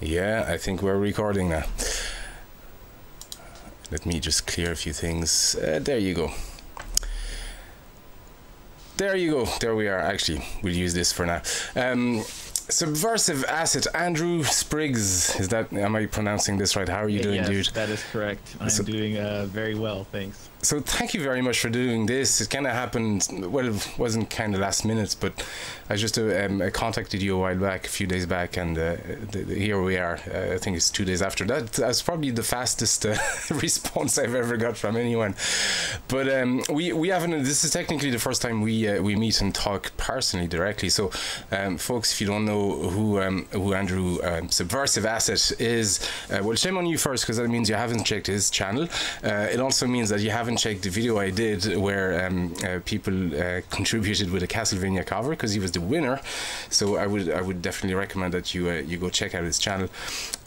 Yeah, I think we're recording now. Let me just clear a few things. There you go. There you go. There we are. Actually, we'll use this for now. Subversive Asset, Andrew Spriggs. Is that, am I pronouncing this right? How are you doing, yes, dude? That is correct. I'm doing very well, thanks. So thank you very much for doing this. It kind of happened, well, it wasn't kind of last minute, but I just I contacted you a while back, a few days back, and here we are. I think it's 2 days after that. That's probably the fastest response I've ever got from anyone. But we haven't, this is technically the first time we meet and talk personally directly. So folks, if you don't know who Andrew Subversive Asset is, well, shame on you first, because that means you haven't checked his channel. It also means that you haven't checked the video I did where people contributed with a Castlevania cover, because he was the winner. So I would definitely recommend that you go check out his channel.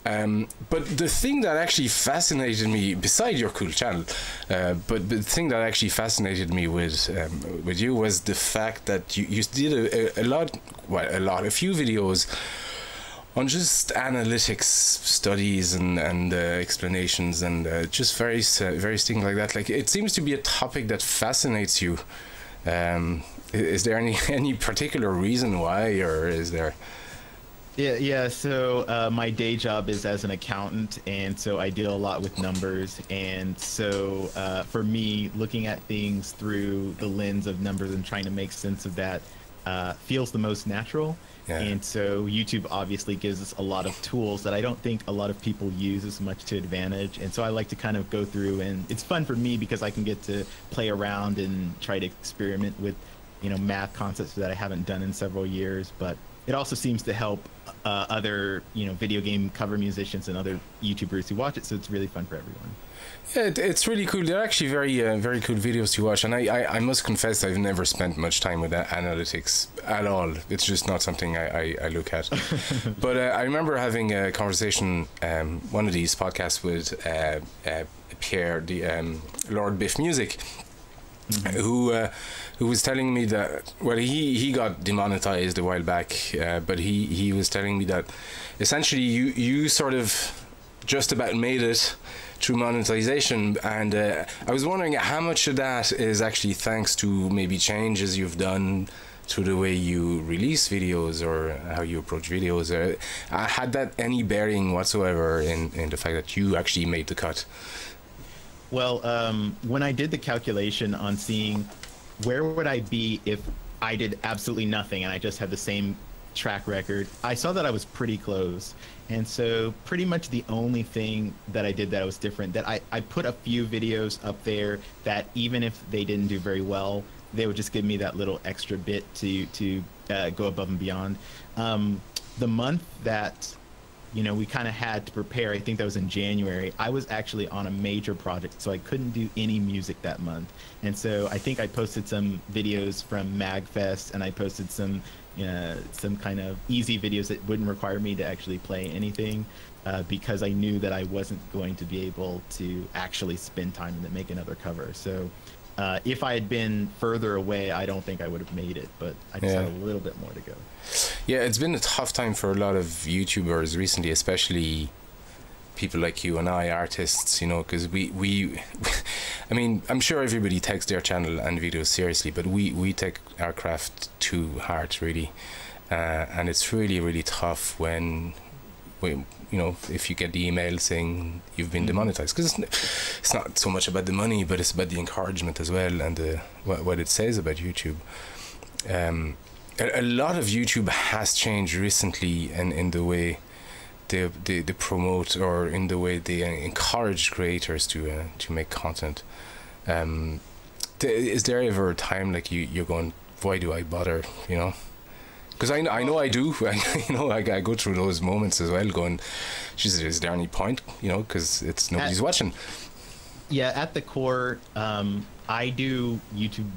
But the thing that actually fascinated me, beside your cool channel, but the thing that actually fascinated me with you was the fact that you did a few videos on just analytics studies and explanations and just various things like that. Like, it seems to be a topic that fascinates you. Is there any particular reason why, or is there? Yeah. So my day job is as an accountant, and so I deal a lot with numbers. And so for me, looking at things through the lens of numbers and trying to make sense of that feels the most natural. Yeah. And so YouTube obviously gives us a lot of tools that I don't think a lot of people use as much to advantage. And so I like to kind of go through, and it's fun for me because I can get to play around and try to experiment with, math concepts that I haven't done in several years. But it also seems to help other, video game cover musicians and other YouTubers who watch it. So it's really fun for everyone. Yeah, it's really cool. They're actually very cool videos to watch, and I must confess I've never spent much time with analytics at all. It's just not something I look at. But I remember having a conversation, one of these podcasts with Pierre, the Lord Biff Music, who was telling me that, well, he got demonetized a while back, but he was telling me that essentially you sort of just about made it through monetization, and I was wondering how much of that is actually thanks to maybe changes you've done to the way you release videos or how you approach videos. Had that any bearing whatsoever in the fact that you actually made the cut? Well, when I did the calculation on seeing where would I be if I did absolutely nothing and I just had the same track record, I saw that I was pretty close. And so pretty much the only thing that I did that was different, that I put a few videos up there that even if they didn't do very well, they would just give me that little extra bit to go above and beyond. The month that we kind of had to prepare, I think that was in January, I was actually on a major project, so I couldn't do any music that month. And so I think I posted some videos from MagFest, and I posted some kind of easy videos that wouldn't require me to actually play anything, because I knew that I wasn't going to be able to actually spend time and make another cover. So if I had been further away, I don't think I would have made it, but I just had a little bit more to go. Yeah, it's been a tough time for a lot of YouTubers recently, especially people like you and I, artists, because we I mean, I'm sure everybody takes their channel and videos seriously, but we take our craft to heart, really, and it's really tough when if you get the email saying you've been demonetized, because it's not so much about the money, but it's about the encouragement as well, and what it says about YouTube. A lot of YouTube has changed recently, and in the way they promote, or in the way they encourage creators to make content. Is there ever a time like you're going, why do I bother? Because I know I do. I go through those moments as well, going, geez, is there any point? Because it's nobody's watching. Yeah, at the core, I do YouTube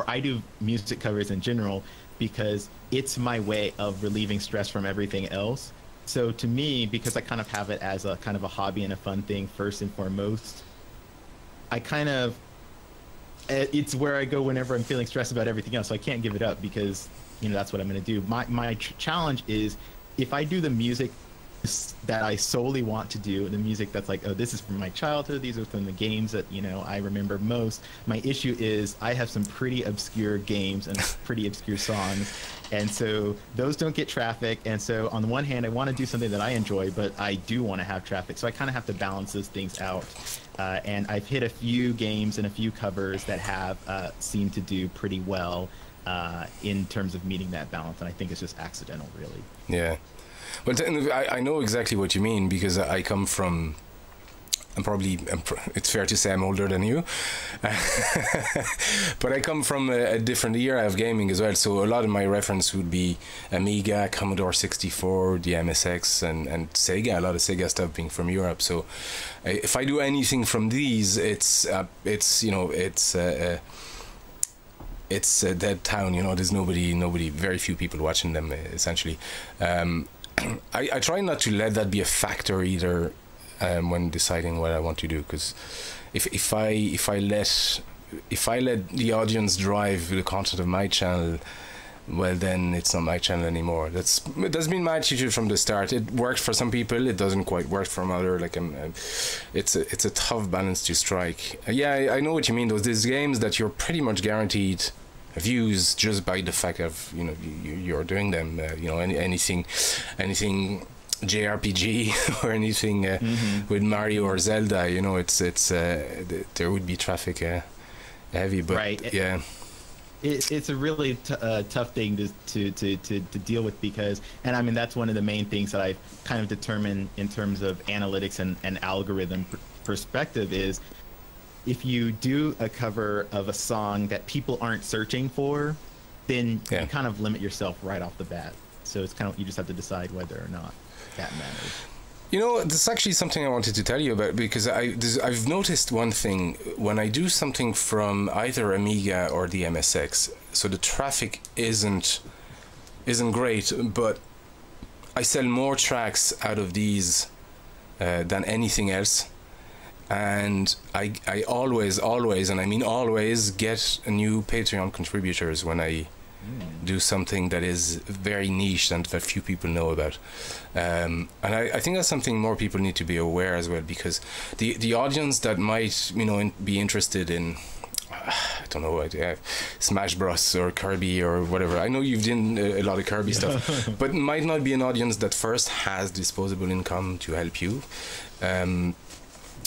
I do music covers in general because it's my way of relieving stress from everything else. So to me, because I kind of have it as a kind of a hobby and a fun thing first and foremost, it's where I go whenever I'm feeling stressed about everything else. So I can't give it up because that's what I'm going to do. My challenge is, if I do the music that I solely want to do, the music that's like, oh, this is from my childhood, these are from the games that, you know, I remember most. My issue is I have some pretty obscure games and pretty obscure songs, and so those don't get traffic. And so on the one hand, I want to do something that I enjoy, but I do want to have traffic, so I kind of have to balance those things out. And I've hit a few games and a few covers that have seemed to do pretty well in terms of meeting that balance, and I think it's just accidental, really. Yeah. Well, I know exactly what you mean, because I come from, it's fair to say I'm older than you, but I come from a different era of gaming as well. So a lot of my reference would be Amiga, Commodore 64, the MSX, and Sega. A lot of Sega stuff being from Europe. So if I do anything from these, it's you know, it's a dead town. You know, there's nobody, very few people watching them essentially. I try not to let that be a factor either when deciding what I want to do, because if I let the audience drive the content of my channel, well, then it's not my channel anymore. That's been my attitude from the start. It worked for some people, it doesn't quite work for other. Like it's a tough balance to strike. Yeah, I know what you mean. These games that you're pretty much guaranteed views just by the fact of, you know, you're doing them. You know, anything JRPG or anything with Mario or Zelda. You know, it's there would be traffic heavy, but right. Yeah. It's a really tough thing to deal with, because, and I mean, that's one of the main things that I've kind of determined in terms of analytics and algorithm perspective is, if you do a cover of a song that people aren't searching for, then you kind of limit yourself right off the bat. So it's kind of, you just have to decide whether or not that matters. You know, this is actually something I wanted to tell you about, because I've noticed one thing when I do something from either Amiga or the MSX. So the traffic isn't great, but I sell more tracks out of these than anything else. And I always, and I mean always, get new Patreon contributors when I do something that is very niche and that few people know about. And I think that's something more people need to be aware as well, because the audience that might, you know, be interested in, I don't know, Smash Bros or Kirby or whatever. I know you've done a lot of Kirby stuff, but might not be an audience that first has disposable income to help you.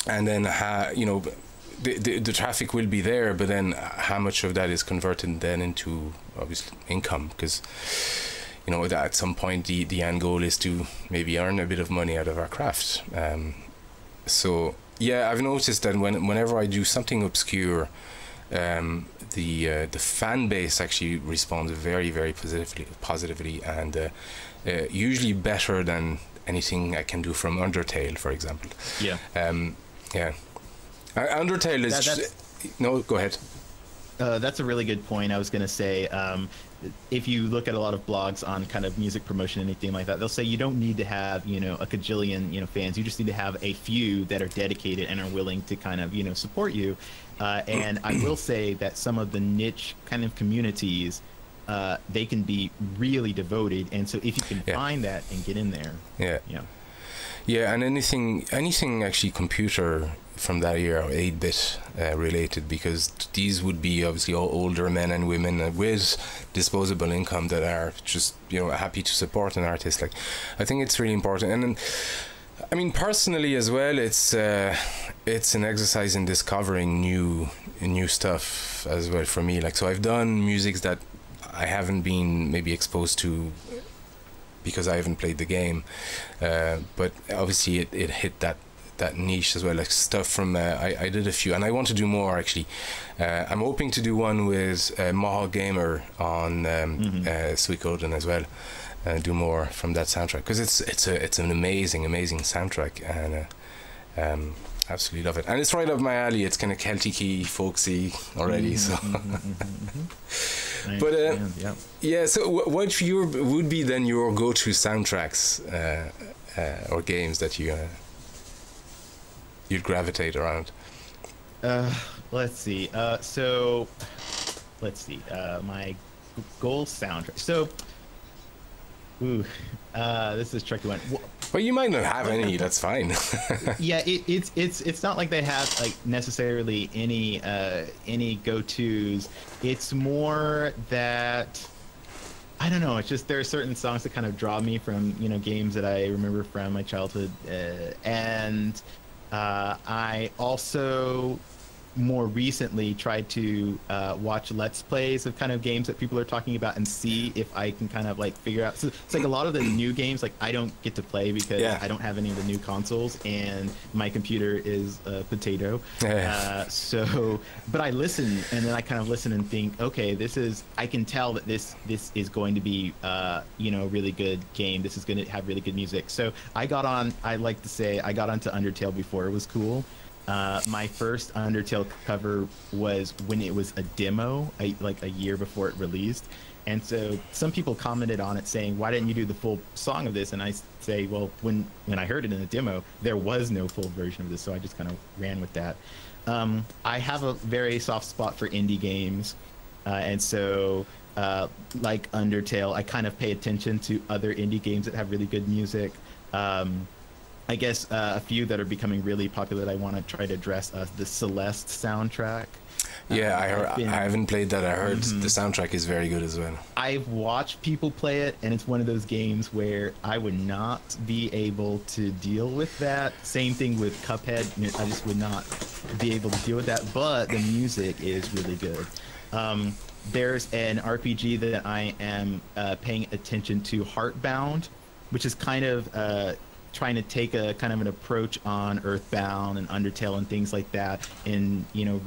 And then, you know, the traffic will be there, but then how much of that is converted then into, obviously, income? Because, you know, at some point the end goal is to maybe earn a bit of money out of our craft. So yeah, I've noticed that whenever I do something obscure, the fan base actually responds very, very positively, and usually better than anything I can do from Undertale, for example. Yeah. Yeah. Undertale is no, go ahead. That's a really good point. I was going to say, if you look at a lot of blogs on kind of music promotion, anything like that, they'll say you don't need to have, you know, a cajillion, you know, fans. You just need to have a few that are dedicated and are willing to kind of, you know, support you. And I will say that some of the niche kind of communities, they can be really devoted. And so if you can find that and get in there. Yeah, and anything actually computer from that year, 8-bit related, because these would be obviously all older men and women with disposable income that are just, you know, happy to support an artist. Like, I think it's really important. And then, I mean, personally as well, it's an exercise in discovering new stuff as well for me. Like, so I've done music that I haven't been maybe exposed to because I haven't played the game, but obviously it hit that niche as well, like stuff from I did a few, and I want to do more actually. I'm hoping to do one with Mohawk Gamer on Suikoden as well, do more from that soundtrack, because it's an amazing soundtrack, and absolutely love it, and it's right up my alley. It's kind of Celtic-y, folksy already, so. But yeah, so what would be then your go-to soundtracks or games that you'd gravitate around? Let's see. My goal soundtrack. So, this is a tricky one. Well, you might not have any. That's fine. Yeah, it's not like they have like necessarily any go-tos. It's more that I don't know. It's just there are certain songs that kind of draw me from games that I remember from my childhood, and I also more recently tried to watch Let's Plays of kind of games that people are talking about and see if I can kind of like figure out. So it's like a lot of the new games like I don't get to play because I don't have any of the new consoles and my computer is a potato. So, but I listen and then I kind of listen and think, okay, I can tell that this is going to be a really good game. This is going to have really good music. So I like to say I got onto Undertale before it was cool. My first Undertale cover was when it was a demo, like a year before it released. And so some people commented on it saying, why didn't you do the full song of this? And I say, well, when I heard it in the demo, there was no full version of this. So I just kind of ran with that. I have a very soft spot for indie games. And so like Undertale, I kind of pay attention to other indie games that have really good music. I guess a few that are becoming really popular that I want to try to address, the Celeste soundtrack. Yeah, I haven't played that. I heard the soundtrack is very good as well. I've watched people play it, and it's one of those games where I would not be able to deal with that. Same thing with Cuphead. I just would not be able to deal with that, but the music is really good. There's an RPG that I am paying attention to, Heartbound, which is kind of trying to take a kind of an approach on Earthbound and Undertale and things like that, and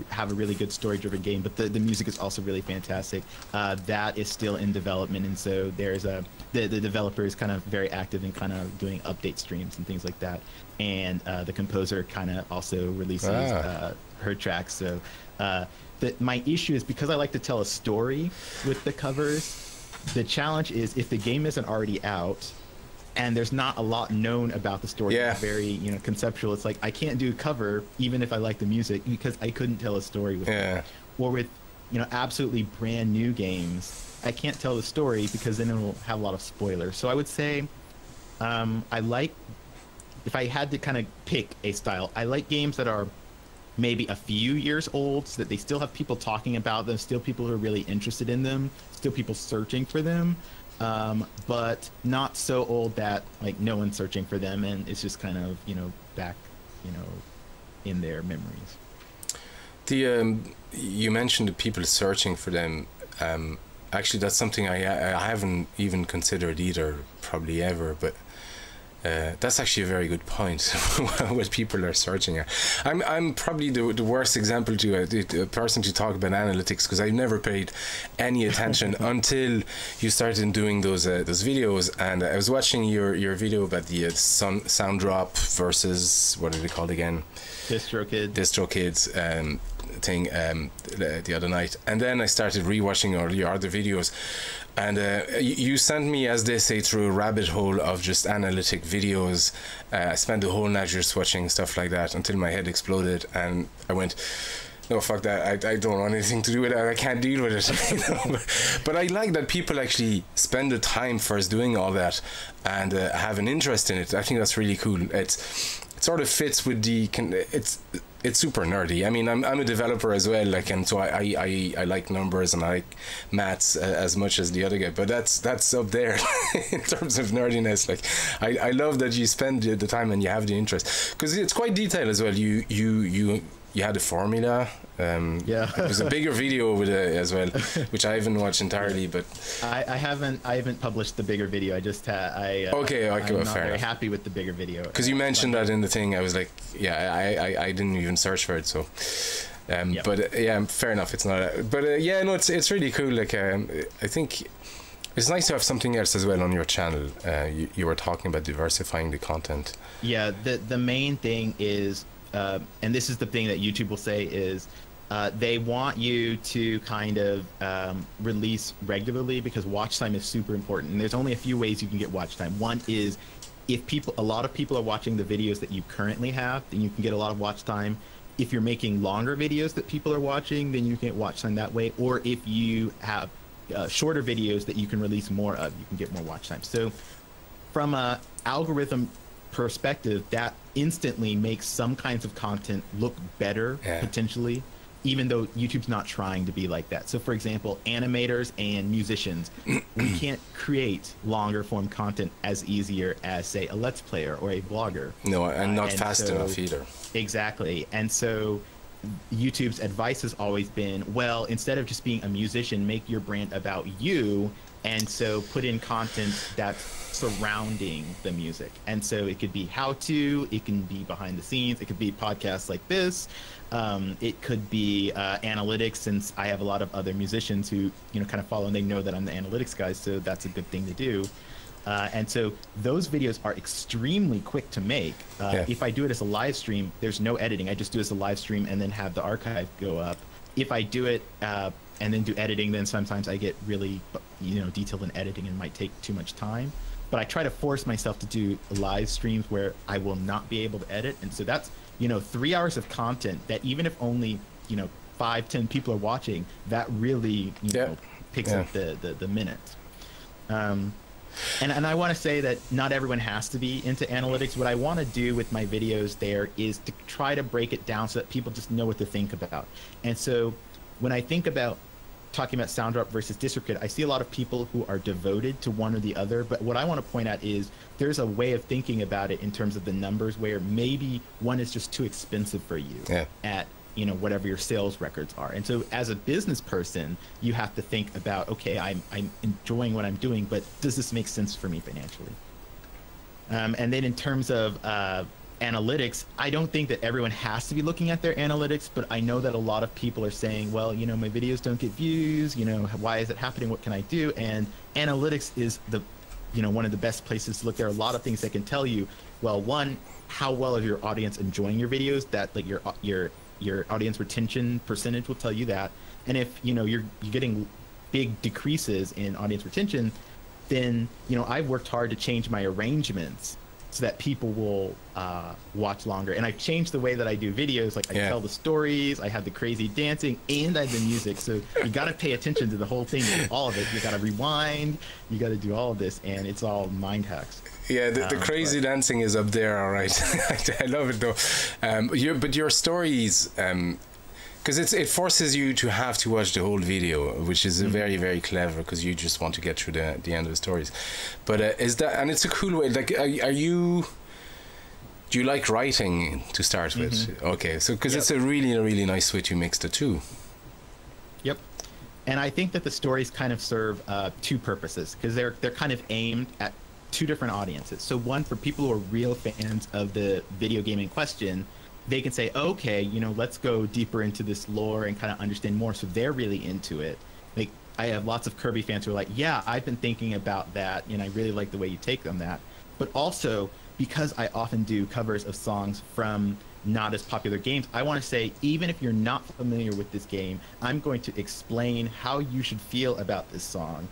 have a really good story-driven game. But the music is also really fantastic. That is still in development, and so there's the developer is kind of very active in kind of doing update streams and things like that. And the composer kind of also releases her tracks. So my issue is because I like to tell a story with the covers. The challenge is if the game isn't already out and there's not a lot known about the story, it's very conceptual. It's like I can't do a cover even if I like the music because I couldn't tell a story with it. Or with absolutely brand new games, I can't tell the story because then it'll have a lot of spoilers. So I would say I like, if I had to kind of pick a style, I like games that are maybe a few years old so that they still have people talking about them, still people who are really interested in them, still people searching for them. But not so old that like no one's searching for them and it's just kind of back in their memories. You mentioned the people searching for them. Actually, that's something I haven't even considered either, probably ever. But that's actually a very good point. What people are searching at. I'm probably the worst example to a person to talk about analytics because I never paid any attention until you started doing those videos. And I was watching your video about the sound drop versus what are they called again? DistroKids thing the other night, and then I started rewatching all your other videos. And you sent me, as they say, through a rabbit hole of just analytic videos. I spent the whole night just watching stuff like that until my head exploded, and I went, no, fuck that. I don't want anything to do with that. I can't deal with it. But I like that people actually spend the time first doing all that and have an interest in it. I think that's really cool. It sort of fits with it's super nerdy. I mean, I'm a developer as well, and so I like numbers and I like maths as much as the other guy. But that's up there in terms of nerdiness. I love that you spend the time and you have the interest because it's quite detailed as well. You had a formula. It was a bigger video with it as well, which I haven't watched entirely. But I haven't published the bigger video. I just I'm not very happy with the bigger video. Because you mentioned that in the thing, I was like, I didn't even search for it. So, but fair enough. It's not. It's really cool. I think it's nice to have something else as well on your channel. You were talking about diversifying the content. Yeah, the main thing is. And this is the thing that YouTube will say is they want you to kind of release regularly because watch time is super important. And there's only a few ways you can get watch time. One is if a lot of people are watching the videos that you currently have, then you can get a lot of watch time. If you're making longer videos that people are watching, then you can get watch time that way. Or if you have shorter videos that you can release more of, you can get more watch time. So from a algorithm perspective, that instantly makes some kinds of content look better, potentially, even though YouTube's not trying to be like that. So for example, animators and musicians, we can't create longer form content as easier as, say, a Let's Player or a blogger. No, and not fast enough either. Exactly. And so YouTube's advice has always been, well, instead of just being a musician, make your brand about you. And so put in content that's surrounding the music. And so it could be how-to, it can be behind the scenes, it could be podcasts like this, it could be analytics, since I have a lot of other musicians who, you know, kind of follow and they know that I'm the analytics guy, so that's a good thing to do. And so those videos are extremely quick to make. If I do it as a live stream, there's no editing. I just do it as a live stream and then have the archive go up. If I do it and then do editing, then sometimes I get really, you know, detailed in editing and might take too much time. But I try to force myself to do live streams where I will not be able to edit. And so that's, you know, 3 hours of content that even if only, you know, 5-10 people are watching, that really, you know, picks up the minutes. And I want to say that not everyone has to be into analytics. What I want to do with my videos there is to try to break it down so that people just know what to think about. And so when I think about talking about sound drop versus DistroKid, I see a lot of people who are devoted to one or the other. But what I want to point out is there's a way of thinking about it in terms of the numbers where maybe one is just too expensive for you at, you know, whatever your sales records are. And so as a business person, you have to think about, okay, I'm enjoying what I'm doing, but does this make sense for me financially? And then in terms of analytics, I don't think that everyone has to be looking at their analytics, but I know that a lot of people are saying, well, you know, my videos don't get views, you know, why is it happening? What can I do? And analytics is the, you know, one of the best places to look. There are a lot of things that can tell you, well, one, how well is your audience enjoying your videos? That like your audience retention percentage will tell you that. And if, you know, you're getting big decreases in audience retention, then, you know, I've worked hard to change my arrangements so that people will watch longer. And I've changed the way that I do videos. Like I tell the stories, I have the crazy dancing, and I have the music. So you got to pay attention to the whole thing, all of it. You got to rewind, you got to do all of this, and it's all mind hacks. Yeah, the crazy dancing is up there, all right. I love it though. But your stories, because it forces you to have to watch the whole video, which is very, very clever, because you just want to get through the end of the stories. But is that, and it's a cool way, like, do you like writing to start with? Okay, so because it's a really nice way to mix the two. Yep. And I think that the stories kind of serve two purposes, because they're kind of aimed at two different audiences. So one, for people who are real fans of the video game in question, they can say, okay, you know, let's go deeper into this lore and kind of understand more. So they're really into it. Like, I have lots of Kirby fans who are like, yeah, I've been thinking about that, and I really like the way you take on that. But also, because I often do covers of songs from not as popular games, I want to say, even if you're not familiar with this game, I'm going to explain how you should feel about this song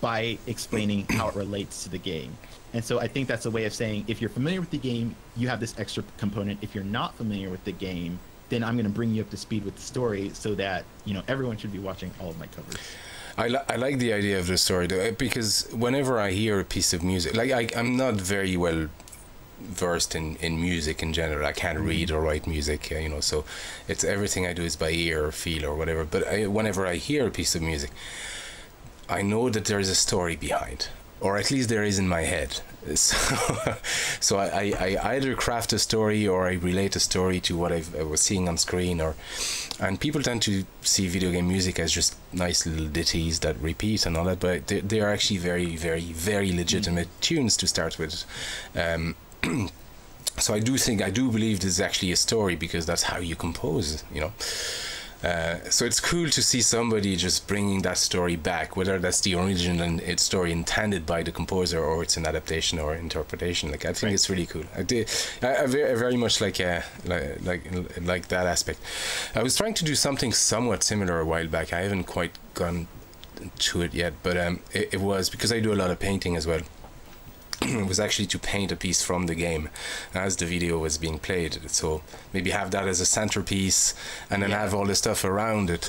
by explaining how it relates to the game. And so I think that's a way of saying, if you're familiar with the game, you have this extra component. If you're not familiar with the game, then I'm going to bring you up to speed with the story, so that, you know, everyone should be watching all of my covers. I like the idea of the story, though, because whenever I hear a piece of music, like I'm not very well versed in music in general. I can't read or write music, you know, so it's everything I do is by ear or feel or whatever. But whenever I hear a piece of music, I know that there is a story behind, or at least there is in my head. So I either craft a story or I relate a story to what I was seeing on screen, and people tend to see video game music as just nice little ditties that repeat and all that, but they are actually very legitimate tunes to start with. So I do believe there's actually a story, because that's how you compose, you know. So it's cool to see somebody just bringing that story back, whether that's the original story intended by the composer or it's an adaptation or interpretation. Like, I think it's really cool. I very much like that aspect. I was trying to do something somewhat similar a while back. I haven't quite gone to it yet, but it was because I do a lot of painting as well. It was actually to paint a piece from the game as the video was being played, so maybe have that as a centerpiece and then have all the stuff around it,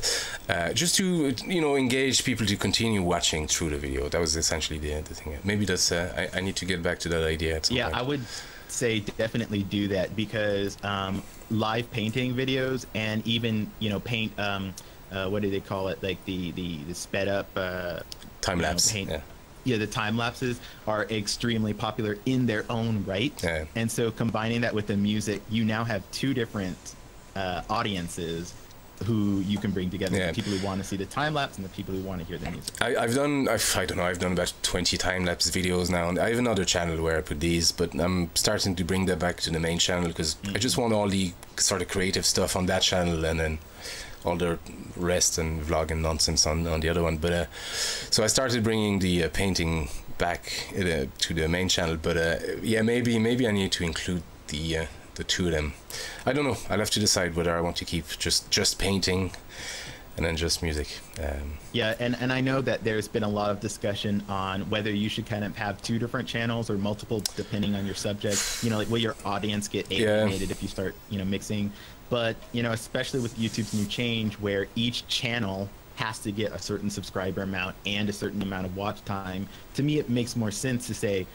just to, you know, engage people to continue watching through the video. That was essentially the thing. Maybe that's I need to get back to that idea at some point. I would say definitely do that, because live painting videos, and even, you know, paint, what do they call it, like the sped up time lapse paint. Yeah, the time lapses are extremely popular in their own right. Yeah. And so combining that with the music, you now have two different audiences who you can bring together. Yeah. The people who want to see the time lapse and the people who want to hear the music. I've done about 20 time lapse videos now, and I have another channel where I put these, but I'm starting to bring that back to the main channel, because I just want all the sort of creative stuff on that channel, and then all the rest and vlogging nonsense on the other one. But so I started bringing the painting back to the main channel, but yeah, maybe I need to include the two of them. I don't know, I'll have to decide whether I want to keep just painting and then just music. Yeah, and I know that there's been a lot of discussion on whether you should kind of have two different channels or multiple, depending on your subject. You know, like, will your audience get alienated if you start, you know, mixing? But, you know, especially with YouTube's new change, where each channel has to get a certain subscriber amount and a certain amount of watch time, to me it makes more sense to say,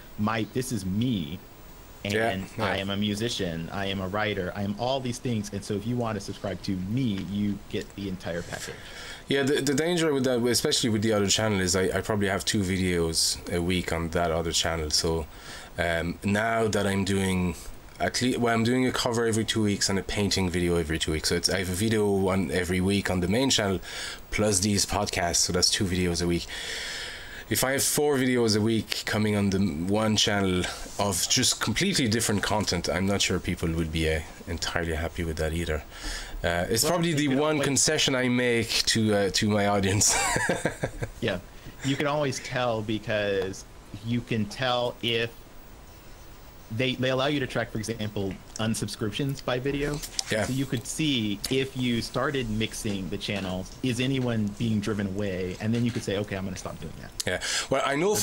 this is me, and I am a musician, I am a writer, I am all these things, and so if you want to subscribe to me, you get the entire package. Yeah, the danger with that, especially with the other channel, is I probably have 2 videos a week on that other channel. So now that I'm doing I'm doing a cover every 2 weeks and a painting video every 2 weeks. So I have a video on every week on the main channel, plus these podcasts. So that's 2 videos a week. If I have 4 videos a week coming on the one channel of just completely different content, I'm not sure people would be entirely happy with that either. It's probably the one concession I make to my audience. Yeah, you can always tell, because you can tell if they allow you to track, for example, unsubscriptions by video. Yeah. So you could see if you started mixing the channels, is anyone being driven away? And then you could say, okay, I'm going to stop doing that. Yeah. Well, I know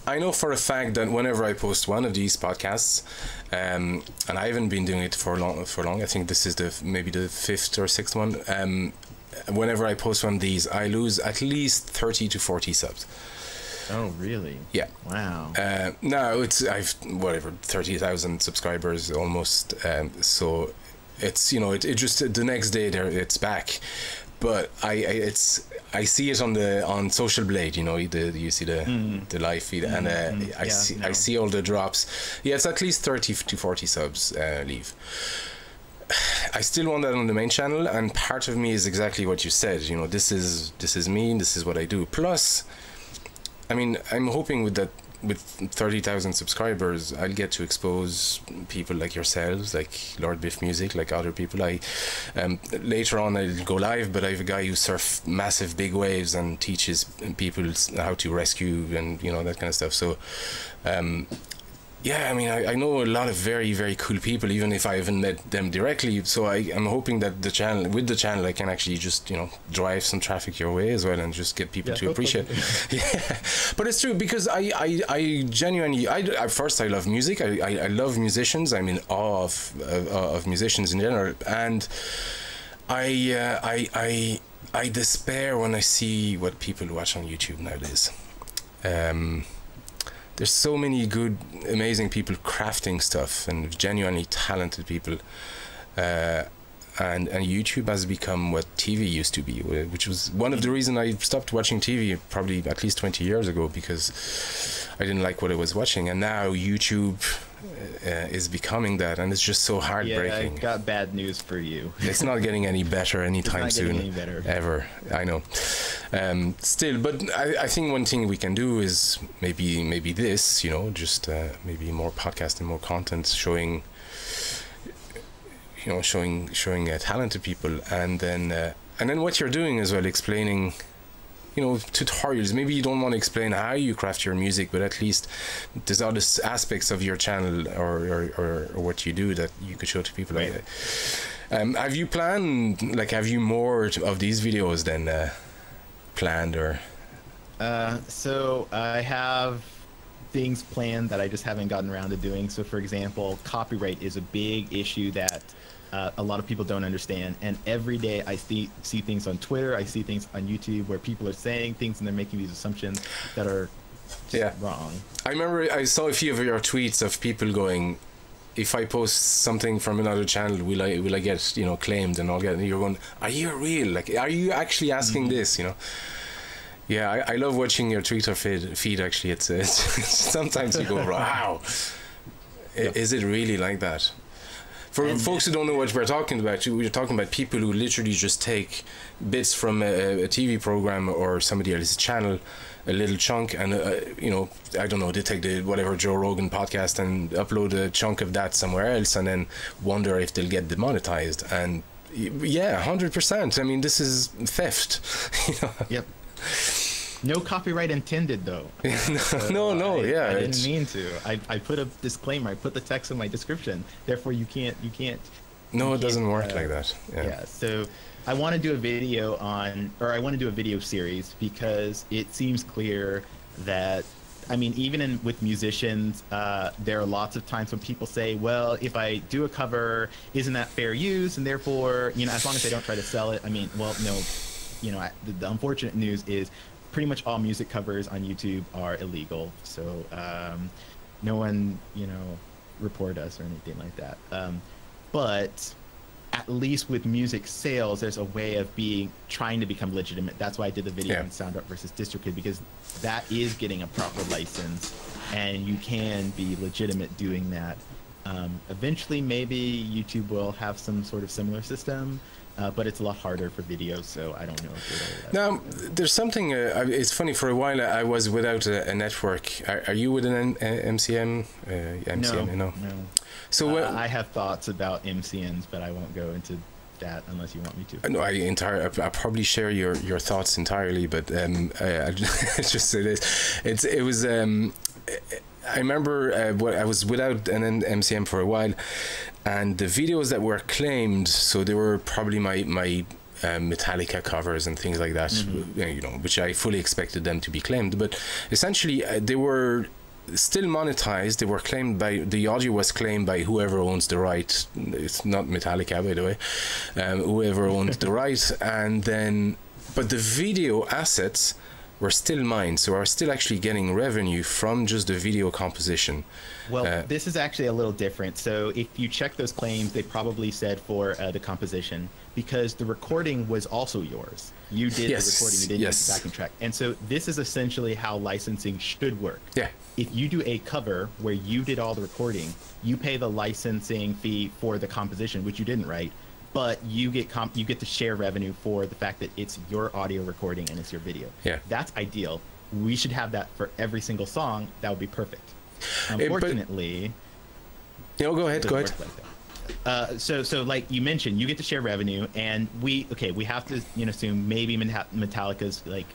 I know for a fact that whenever I post one of these podcasts, and I haven't been doing it for long. I think this is maybe the 5th or 6th one. Whenever I post one of these, I lose at least 30 to 40 subs. Oh, really? Yeah. Wow. Now I've 30,000 subscribers almost. So it's, you know, it just the next day it's back. But I see it on Social Blade, you know, you see the live feed, and I see all the drops. Yeah, it's at least 30 to 40 subs leave. I still want that on the main channel, and part of me is exactly what you said. You know, this is me, this is what I do. Plus, I mean, I'm hoping with 30,000 subscribers, I'll get to expose people like yourselves, like Lord Biff Music, like other people. Later on I'll go live, but I have a guy who surfs massive big waves and teaches people how to rescue and, you know, that kind of stuff. So yeah, I mean, I know a lot of very, very cool people, even if I haven't met them directly. So I'm hoping that with the channel, I can actually just, you know, drive some traffic your way as well, and just get people to appreciate it. Yeah, but it's true, because I genuinely, at first I love music. I love musicians. I'm in awe of musicians in general, and I despair when I see what people watch on YouTube nowadays. There's so many good, amazing people crafting stuff, and genuinely talented people, and YouTube has become what TV used to be, which was one of the reasons I stopped watching TV probably at least 20 years ago, because I didn't like what I was watching, and now YouTube is becoming that, and it's just so heartbreaking. Yeah, I got bad news for you. It's not getting any better anytime soon. Any better. Ever. I know. Still, but I think one thing we can do is maybe this, you know, just maybe more podcast and more content showing talented people, and then what you're doing as well, explaining, you know, tutorials. Maybe you don't want to explain how you craft your music, but at least there's other aspects of your channel or what you do that you could show to people. Right. Have you planned, like, have you more of these videos than planned, or? So I have things planned that I just haven't gotten around to doing. So, for example, copyright is a big issue that a lot of people don't understand, and every day I see things on Twitter, I see things on YouTube where people are saying things and they're making these assumptions that are just wrong. I remember I saw a few of your tweets of people going, if I post something from another channel, will I get, you know, claimed and all that? And you're going, are you real? Like, are you actually asking this? You know? Yeah, I love watching your Twitter feed. Actually, it's sometimes you go, wow, is it really like that? For folks who don't know what we're talking about, we're talking about people who literally just take bits from a TV program or somebody else's channel, a little chunk, and you know, I don't know, they take the whatever Joe Rogan podcast and upload a chunk of that somewhere else, and then wonder if they'll get demonetized. And yeah, 100%. I mean, this is theft. You know? Yep. No copyright intended, though. No, yeah. I didn't mean to. I put a disclaimer. I put the text in my description. Therefore, you can't. No, it doesn't work like that. Yeah. So I want to do a video I want to do a video series because it seems clear that, I mean, even with musicians, there are lots of times when people say, well, if I do a cover, isn't that fair use? And therefore, you know, as long as they don't try to sell it, I mean, well, no, you know, the unfortunate news is pretty much all music covers on YouTube are illegal. So no one, you know, report us or anything like that. But at least with music sales, there's a way of trying to become legitimate. That's why I did the video on SoundUp versus DistroKid, because that is getting a proper license, and you can be legitimate doing that. Eventually, maybe YouTube will have some sort of similar system, but it's a lot harder for videos, so I don't know if now, there's something, it's funny, for a while I was without a network. Are you with an MCM? MCM? No. So I have thoughts about MCNs, but I won't go into that unless you want me to. No, I probably share your thoughts entirely, but I just say this. It was I remember I was without an MCM for a while, and the videos that were claimed, so they were probably my Metallica covers and things like that, you know, which I fully expected them to be claimed, but essentially they were still monetized. They were claimed the audio was claimed by whoever owns the right. It's not Metallica, by the way. Whoever owns the right, and then, but the video assets were still mine, so I was still actually getting revenue from just the video composition. Well, this is actually a little different. So if you check those claims, they probably said for the composition, because the recording was also yours. You did the recording, you didn't do the backing track. And so this is essentially how licensing should work. Yeah. If you do a cover where you did all the recording, you pay the licensing fee for the composition, which you didn't write, but you get to share revenue for the fact that it's your audio recording and it's your video. Yeah. That's ideal. We should have that for every single song. That would be perfect. Unfortunately, go ahead. So like you mentioned, you get to share revenue, and we have to assume maybe Metallica's like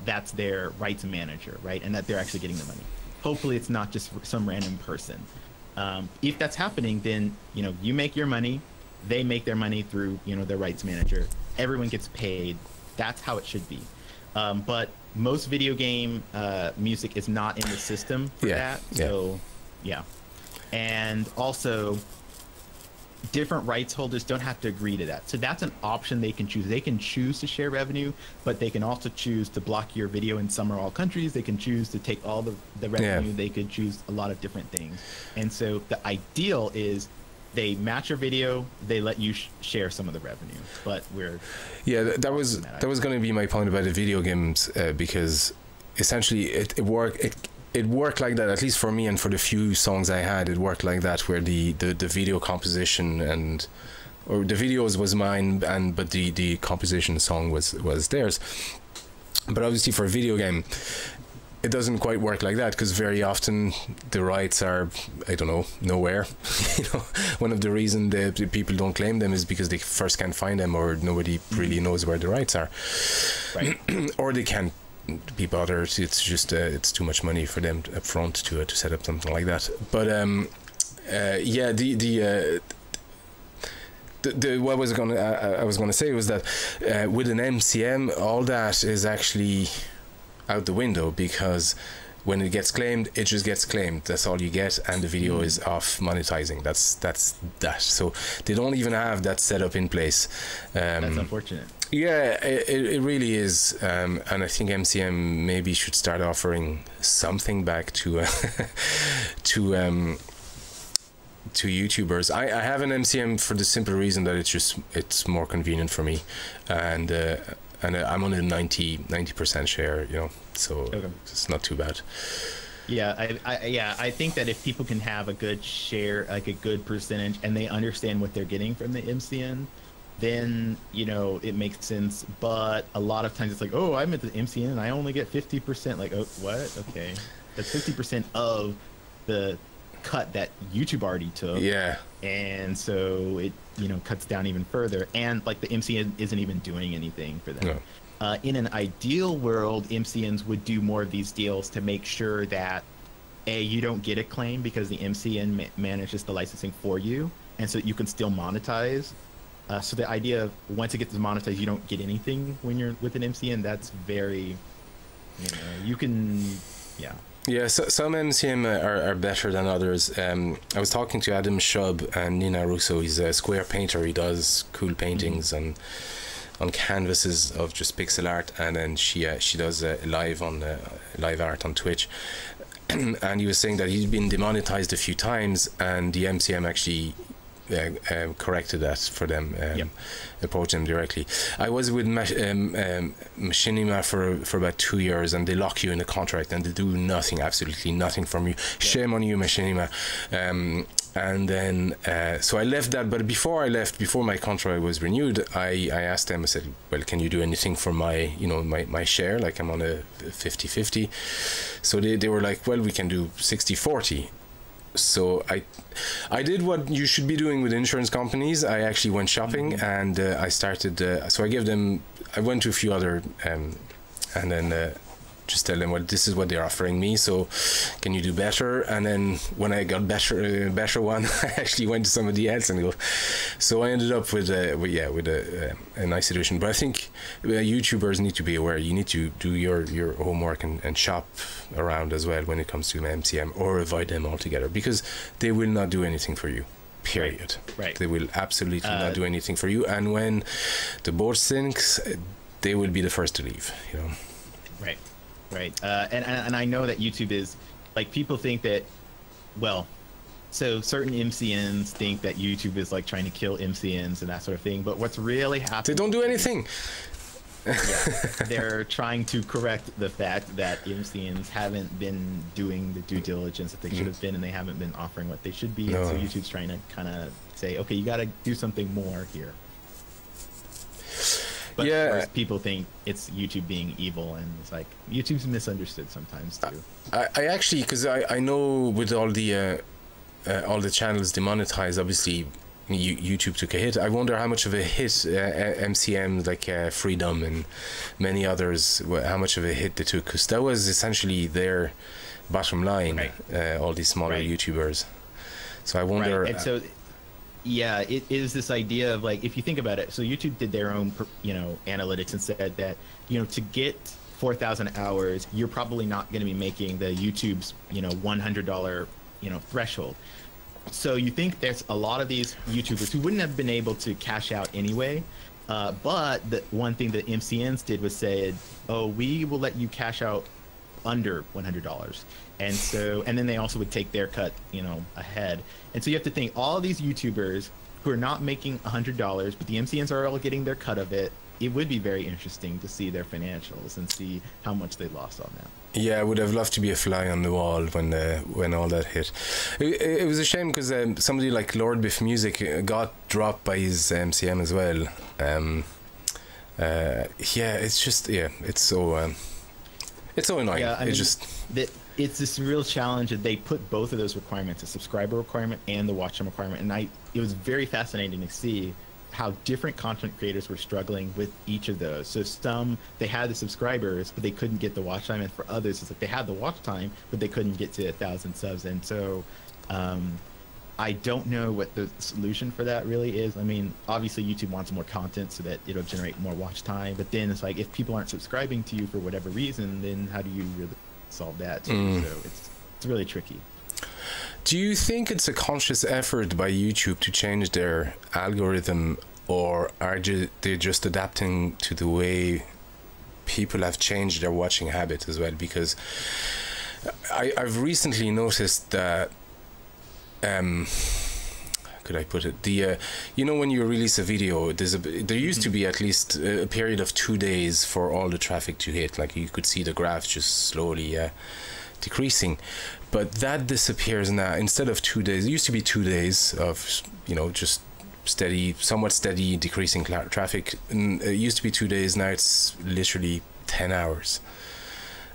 that's their rights manager, right, and that they're actually getting the money. Hopefully, it's not just some random person. If that's happening, then you make your money, they make their money through their rights manager. Everyone gets paid. That's how it should be. But most video game music is not in the system for that. So, and also, different rights holders don't have to agree to that. So that's an option they can choose. They can choose to share revenue, but they can also choose to block your video in some or all countries. They can choose to take all the revenue. They could choose a lot of different things. And so the ideal is they match your video, they let you share some of the revenue. But that was going to be my point about the video games, because essentially it worked like that, at least for me, and for the few songs I had, it worked like that, where the video composition or the videos was mine, but the composition song was theirs. But obviously for a video game, it doesn't quite work like that, because very often the rights are, I don't know, nowhere. One of the reasons the people don't claim them is because they first can't find them, or nobody really knows where the rights are, right? Or they can't be bothered. It's just it's too much money for them up front to set up something like that. But what I was gonna say was that with an MCM, all that is actually out the window, because when it gets claimed, it just gets claimed. That's all you get, and the video is off monetizing. That's that. So they don't even have that setup in place. That's unfortunate. Yeah, it really is, and I think MCM maybe should start offering something back to to YouTubers. I have an MCM for the simple reason that it's more convenient for me, and I'm on a 90% share, you know, so Okay. it's not too bad. Yeah, I think that if people can have a good share, like a good percentage, and they understand what they're getting from the MCN, then, you know, it makes sense. But a lot of times it's like, oh, I'm at the MCN and I only get 50%. Like, oh, what? Okay, that's 50% of the cut that YouTube already took. Yeah. And so it, you know, cuts down even further. And like the MCN isn't even doing anything for them. No. In an ideal world, MCNs would do more of these deals to make sure that you don't get a claim because the MCN manages the licensing for you, and so you can still monetize. So the idea of once it gets monetized, you don't get anything when you're with an MCN. That's very, you know, you can, yeah. Yeah, so some MCM are better than others. I was talking to Adam Shub and Nina Russo. He's a square painter. He does cool paintings and on canvases of just pixel art, and then she does live art on Twitch. And he was saying that he's been demonetized a few times, and the MCM actually corrected that for them, approached them directly. I was with Machinima for about 2 years, and they lock you in a contract and they do nothing, absolutely nothing from you. Shame on you, Machinima. And then so I left that, but before my contract was renewed, I asked them, I said, well, can you do anything for my, you know, my share, like I'm on a 50-50. So they were like, well, we can do 60-40. So I did what you should be doing with insurance companies. I actually went shopping, and I started, so I went to a few other, and then just tell them, well, this is what they're offering me, so can you do better? And then when I got better one, I actually went to somebody else, and so I ended up with a nice solution. But I think YouTubers need to be aware. You need to do your homework and shop around as well when it comes to MCM, or avoid them altogether, because they will not do anything for you. Period. Right. They will absolutely not do anything for you. And when the boat sinks, they will be the first to leave. You know. Right. Right. And I know that YouTube is, like, people think that, well, so certain MCNs think that YouTube is like trying to kill MCNs and that sort of thing. But what's really happening? They don't do anything. Yeah, they're trying to correct the fact that MCNs haven't been doing the due diligence that they should have been, and they haven't been offering what they should be. No. And so YouTube's trying to kind of say, okay, you got to do something more here. But yeah, first, people think it's YouTube being evil, and it's like YouTube's misunderstood sometimes too. I actually, because I know with all the channels demonetized, obviously YouTube took a hit. I wonder how much of a hit MCM, like Freedom and many others, how much of a hit they took, because that was essentially their bottom line. Right. All these smaller YouTubers. So I wonder. Right. And so, yeah, it is this idea of, like, if you think about it, so YouTube did their own, you know, analytics and said that, you know, to get 4,000 hours, you're probably not going to be making the YouTube's, you know, $100, you know, threshold. So you think there's a lot of these YouTubers who wouldn't have been able to cash out anyway. But the one thing that MCNs did was said, oh, we will let you cash out under $100. And so, and then they also would take their cut, you know, ahead. And so you have to think, all these YouTubers who are not making $100, but the MCNs are all getting their cut of it. It would be very interesting to see their financials and see how much they lost on that. Yeah, I would have loved to be a fly on the wall when all that hit. It was a shame because somebody like Lord Biff Music got dropped by his MCM as well. Yeah, it's just, yeah, it's so annoying. Yeah, I mean, just it's this real challenge that they put both of those requirements, a subscriber requirement and the watch time requirement, and it was very fascinating to see how different content creators were struggling with each of those. So some, they had the subscribers, but they couldn't get the watch time, and for others, it's like they had the watch time, but they couldn't get to 1,000 subs. And so I don't know what the solution for that really is. I mean, obviously YouTube wants more content so that it'll generate more watch time, but then it's like, if people aren't subscribing to you for whatever reason, then how do you really solve that too? So it's really tricky. Do you think it's a conscious effort by YouTube to change their algorithm, or are they just adapting to the way people have changed their watching habit as well? Because I've recently noticed that could I put it? The you know, when you release a video, there used to be at least a period of 2 days for all the traffic to hit. Like you could see the graph just slowly decreasing, but that disappears now. Instead of 2 days, it used to be 2 days of, you know, just somewhat steady decreasing traffic. And it used to be 2 days. Now it's literally 10 hours.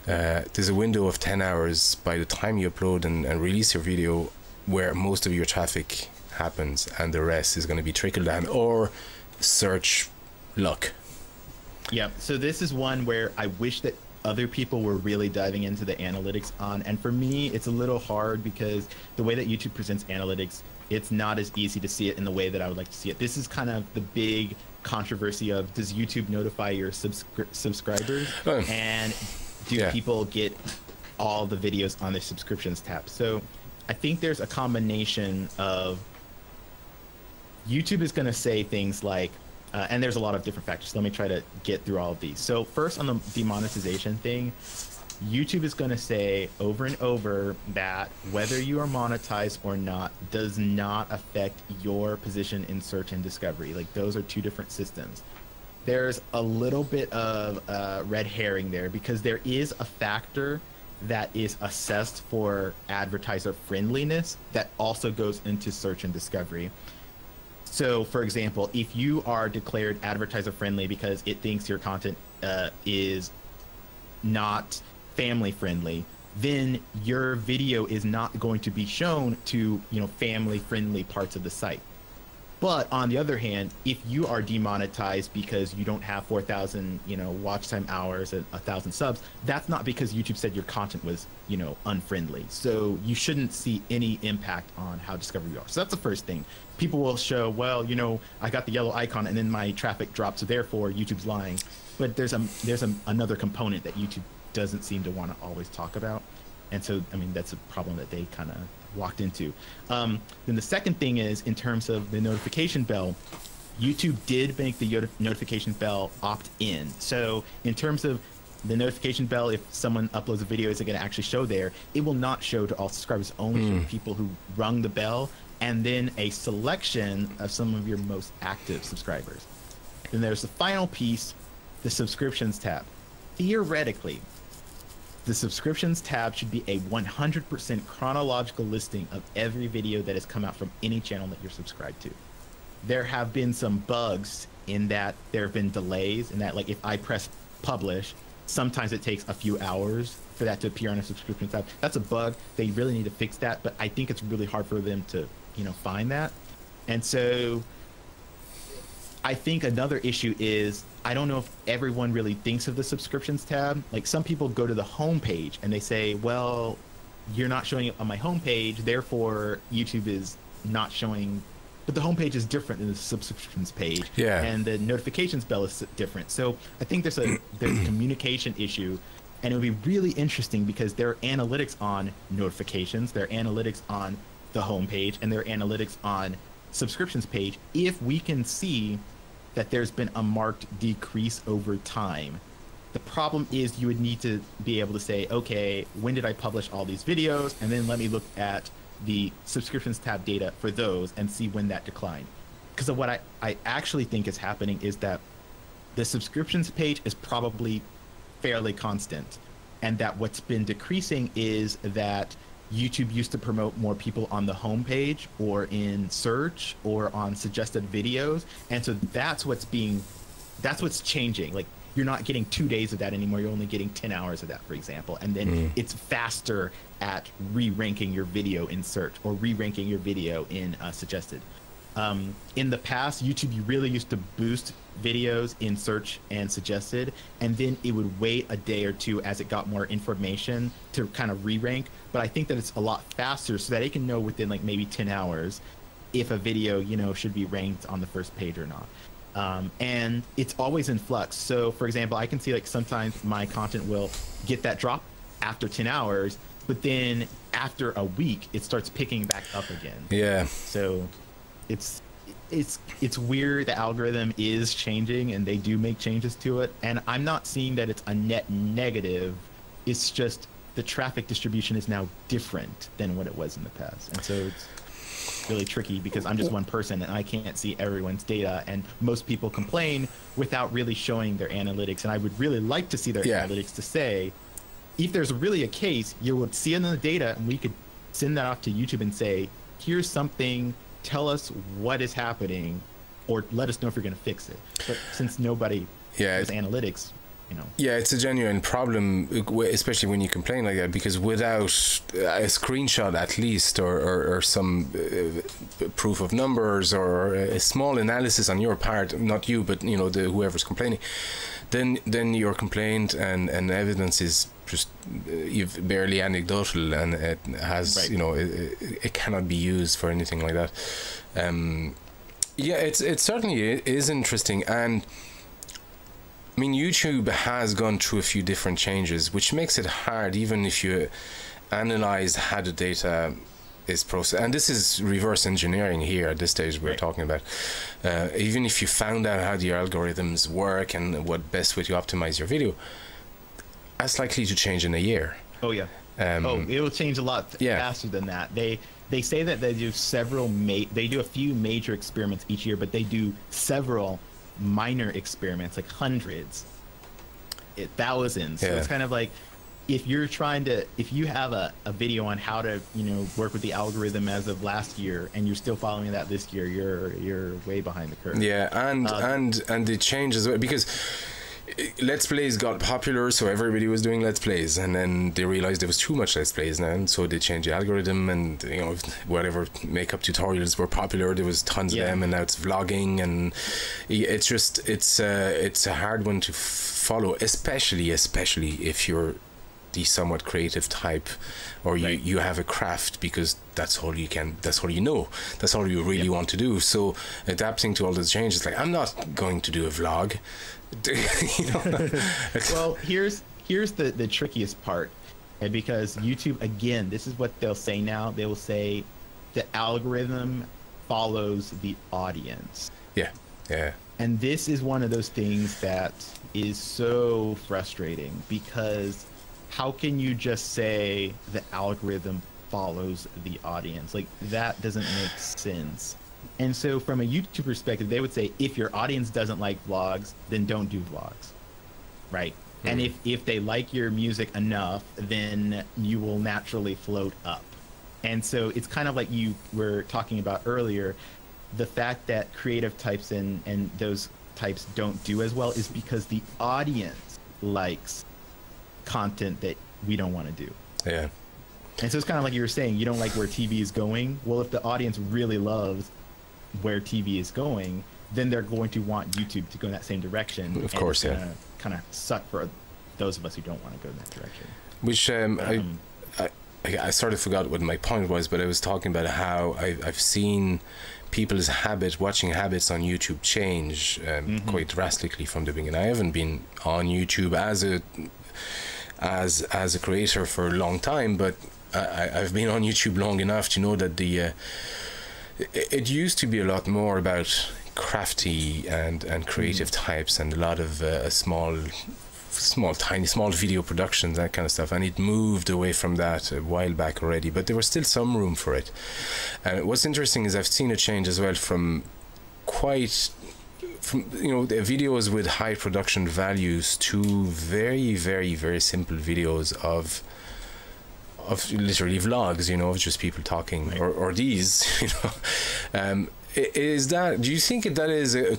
There's a window of 10 hours by the time you upload and release your video, where most of your traffic happens, and the rest is going to be trickle down or search luck. Yeah, so this is one where I wish that other people were really diving into the analytics on, and for me it's a little hard because the way that YouTube presents analytics, it's not as easy to see it in the way that I would like to see it. This is kind of the big controversy of, does YouTube notify your subscribers, and do people get all the videos on their subscriptions tab? So I think there's a combination of, YouTube is going to say things like, and there's a lot of different factors. Let me try to get through all of these. So first, on the demonetization thing, YouTube is going to say over and over that whether you are monetized or not does not affect your position in search and discovery. Like, those are two different systems. There's a little bit of red herring there, because there is a factor that is assessed for advertiser friendliness that also goes into search and discovery. So, for example, if you are declared advertiser friendly because it thinks your content is not family friendly, then your video is not going to be shown to, you know, family friendly parts of the site. But on the other hand, if you are demonetized because you don't have 4,000, you know, watch time hours and 1,000 subs, that's not because YouTube said your content was, you know, unfriendly. So you shouldn't see any impact on how discovered you are. So that's the first thing. People will show, well, you know, I got the yellow icon and then my traffic dropped, so therefore YouTube's lying. But there's another component that YouTube doesn't seem to want to always talk about. And so, I mean, that's a problem that they kind of walked into. Then the second thing is, in terms of the notification bell, YouTube did make the notification bell opt-in. So in terms of the notification bell, if someone uploads a video, is it going to actually show there? It will not show to all subscribers, only to people who rung the bell, and then a selection of some of your most active subscribers. Then there's the final piece, the subscriptions tab. Theoretically, the subscriptions tab should be a 100% chronological listing of every video that has come out from any channel that you're subscribed to. There have been some bugs in that there have been delays in that, like, if I press publish, sometimes it takes a few hours for that to appear on a subscription tab. That's a bug. They really need to fix that, but I think it's really hard for them to, you know, find that. And so I think another issue is, I don't know if everyone really thinks of the subscriptions tab. Like, some people go to the home page and they say, well, you're not showing it on my home page, therefore YouTube is not showing. But the home page is different than the subscriptions page, and the notifications bell is different. So I think there's a communication issue, and it would be really interesting because there are analytics on notifications, there are analytics on the home page, and there are analytics on subscriptions page. If we can see that there's been a marked decrease over time, the problem is you would need to be able to say, okay, when did I publish all these videos? And then let me look at the subscriptions tab data for those and see when that declined. Because of what I actually think is happening is that the subscriptions page is probably fairly constant, and that what's been decreasing is that YouTube used to promote more people on the home page or in search or on suggested videos, and so that's what's changing. Like, you're not getting 2 days of that anymore, you're only getting 10 hours of that, for example, and then it's faster at re-ranking your video in search or re-ranking your video in suggested. In the past, YouTube really used to boost videos in search and suggested, and then it would wait a day or two as it got more information to kind of re-rank. But I think that it's a lot faster, so that it can know within like maybe 10 hours if a video, you know, should be ranked on the first page or not. And it's always in flux. So for example, I can see like sometimes my content will get that drop after 10 hours, but then after a week, it starts picking back up again. Yeah. So it's weird. The algorithm is changing, and they do make changes to it. And I'm not seeing that it's a net negative. It's just the traffic distribution is now different than what it was in the past. And so it's, really tricky because I'm just one person and I can't see everyone's data, and most people complain without really showing their analytics. And I would really like to see their analytics to say, if there's really a case, you would see it in the data, and we could send that off to YouTube and say, here's something, tell us what is happening, or let us know if you're going to fix it. But since nobody has analytics, you know. Yeah, it's a genuine problem, especially when you complain like that, because without a screenshot at least, or some proof of numbers, or a small analysis on your part, not you, but you know, whoever's complaining, then your complaint and evidence is just barely anecdotal, and it has, you know, it cannot be used for anything like that. Yeah, it certainly is interesting. And I mean, YouTube has gone through a few different changes, which makes it hard, even if you analyze how the data is processed. And this is reverse engineering here at this stage we're talking about. Even if you found out how the algorithms work and what best way to optimize your video, that's likely to change in a year. Oh yeah. It will change a lot faster than that. They say that they do they do a few major experiments each year, but they do several minor experiments, like hundreds, thousands. So it's kind of like, if you have a video on how to, you know, work with the algorithm as of last year, and you're still following that this year, you're way behind the curve. Yeah, and the changes, because Let's Plays got popular, so everybody was doing Let's Plays, and then they realized there was too much Let's Plays now, and so they changed the algorithm, and you know, whatever makeup tutorials were popular, there was tons of them, and now it's vlogging, and it's just it's a hard one to follow, especially if you're the somewhat creative type, or you have a craft, because that's all you know, that's all you really want to do. So adapting to all those changes, like, I'm not going to do a vlog. You know? Well, here's the trickiest part, and because YouTube, again, this is what they'll say now. They will say the algorithm follows the audience. Yeah. And this is one of those things that is so frustrating, because how can you just say the algorithm follows the audience? Like, that doesn't make sense. And so from a YouTube perspective, they would say, if your audience doesn't like vlogs, then don't do vlogs, right? And if they like your music enough, then you will naturally float up. And so it's kind of like you were talking about earlier, the fact that creative types and those types don't do as well is because the audience likes content that we don't want to do. Yeah. And so it's kind of like you were saying, you don't like where TV is going. Well, if the audience really loves where TV is going, then they're going to want YouTube to go in that same direction. Of course, yeah. Kind of suck for those of us who don't want to go in that direction. Which I sort of forgot what my point was, but I was talking about how I've seen people's watching habits on YouTube change quite drastically from the beginning. I haven't been on YouTube as a creator for a long time, but I've been on YouTube long enough to know that it used to be a lot more about crafty and creative types, and a lot of small video productions, that kind of stuff, and it moved away from that a while back already, but there was still some room for it. And what's interesting is I've seen a change as well from you know, the videos with high production values to very, very, very simple videos of literally vlogs, you know, of just people talking, or these, you know. Do you think that is a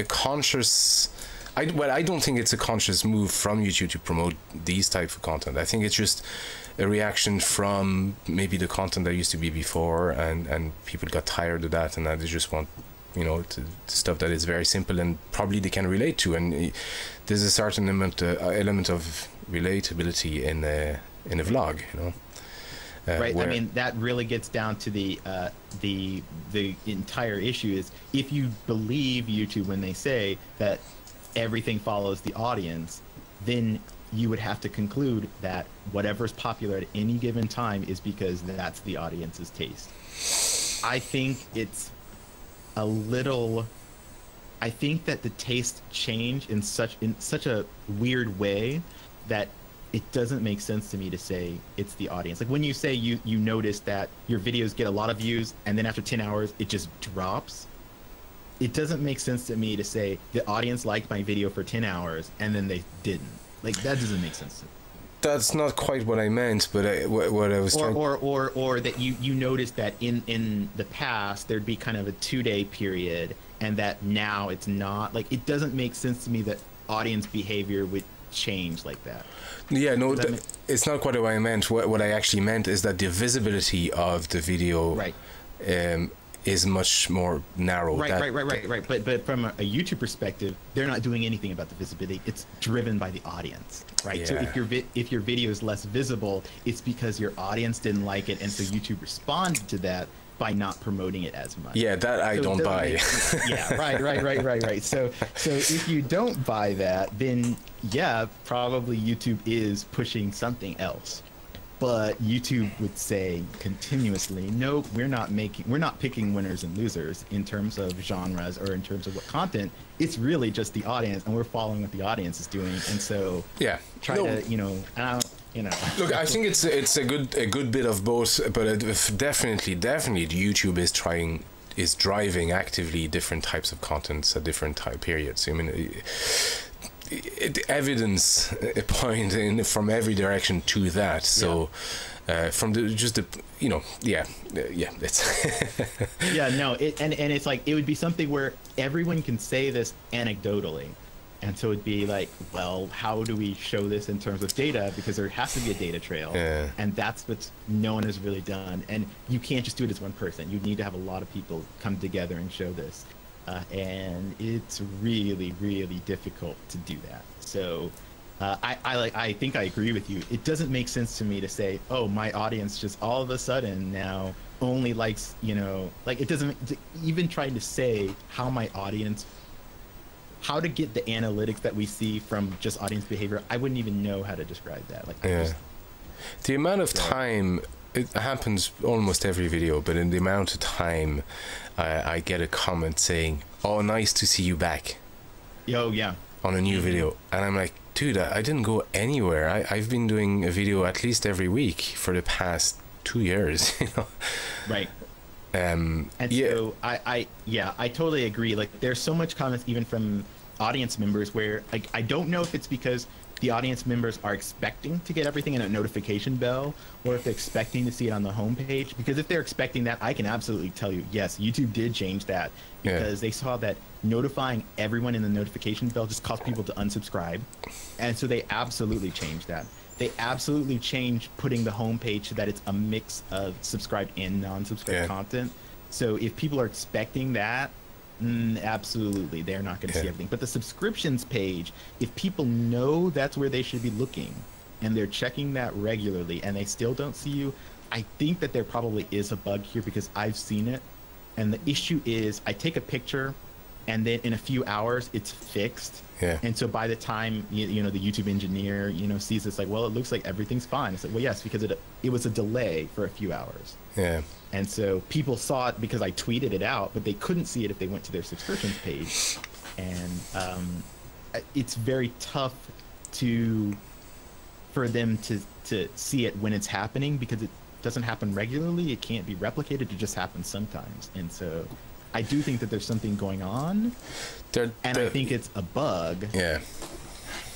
conscious, I don't think it's a conscious move from YouTube to promote these types of content. I think it's just a reaction from maybe the content that used to be before, and people got tired of that, and now they just want, you know, stuff that is very simple and probably they can relate to, and there's a certain element of relatability in a vlog, you know. Right. I mean, that really gets down to the entire issue is, if you believe YouTube when they say that everything follows the audience, then you would have to conclude that whatever's popular at any given time is because that's the audience's taste. I think it's a little, I think that the tastes change in such a weird way that it doesn't make sense to me to say it's the audience. Like when you say you notice that your videos get a lot of views and then after 10 hours it just drops, it doesn't make sense to me to say the audience liked my video for 10 hours and then they didn't. Like that doesn't make sense to me. That's not quite what I meant, but what I was trying... Or that you noticed that in the past there'd be kind of a 2-day period and that now it's not. Like it doesn't make sense to me that audience behavior would change like that. Yeah, no, it's not quite what I meant. What I actually meant is that the visibility of the video right. Is much more narrow. Right. But from a YouTube perspective, they're not doing anything about the visibility. It's driven by the audience, right? Yeah. So if your video is less visible, it's because your audience didn't like it, and so YouTube responded to that by not promoting it as much. Yeah, that I don't buy. Yeah, right. So if you don't buy that, then yeah, probably YouTube is pushing something else. But YouTube would say continuously, nope, we're not picking winners and losers in terms of genres or in terms of what content. It's really just the audience, and we're following what the audience is doing. And so yeah, try to, Look, I think it's a good bit of both, but definitely YouTube is driving actively different types of contents at different time periods. I mean, evidence point from every direction to that. So from it's and it's like it would be something where everyone can say this anecdotally, and so it'd be like, well, how do we show this in terms of data, because there has to be a data trail, and that's what no one has really done. And you can't just do it as one person. You need to have a lot of people come together and show this. And it's really, really difficult to do that. So I think I agree with you. It doesn't make sense to me to say, oh, my audience just all of a sudden now only likes, like it doesn't even try to say how my audience, how to get the analytics that we see from just audience behavior. I wouldn't even know how to describe that. Like, the amount of time, it happens almost every video, but in the amount of time I get a comment saying, oh, nice to see you back. Oh, yeah. On a new video. And I'm like, dude, I didn't go anywhere. I've been doing a video at least every week for the past 2 years, Right. So I totally agree. Like there's so much comments even from audience members where like I don't know if it's because the audience members are expecting to get everything in a notification bell, or if they're expecting to see it on the homepage. Because if they're expecting that, I can absolutely tell you, yes, YouTube did change that, because they saw that notifying everyone in the notification bell just caused people to unsubscribe. And so they absolutely changed that. They absolutely changed putting the homepage so that it's a mix of subscribed and non-subscribed content. So if people are expecting that, absolutely, they're not going to see everything. But the subscriptions page, if people know that's where they should be looking and they're checking that regularly and they still don't see you, I think that there probably is a bug here, because I've seen it. And the issue is I take a picture and then in a few hours it's fixed. And so by the time the YouTube engineer sees this, like, well, it looks like everything's fine. It's like, well, yes, because it was a delay for a few hours. And so people saw it because I tweeted it out, but they couldn't see it if they went to their subscriptions page. And it's very tough for them to see it when it's happening, because it doesn't happen regularly. It can't be replicated. It just happens sometimes. And so I do think that there's something going on, and I think it's a bug.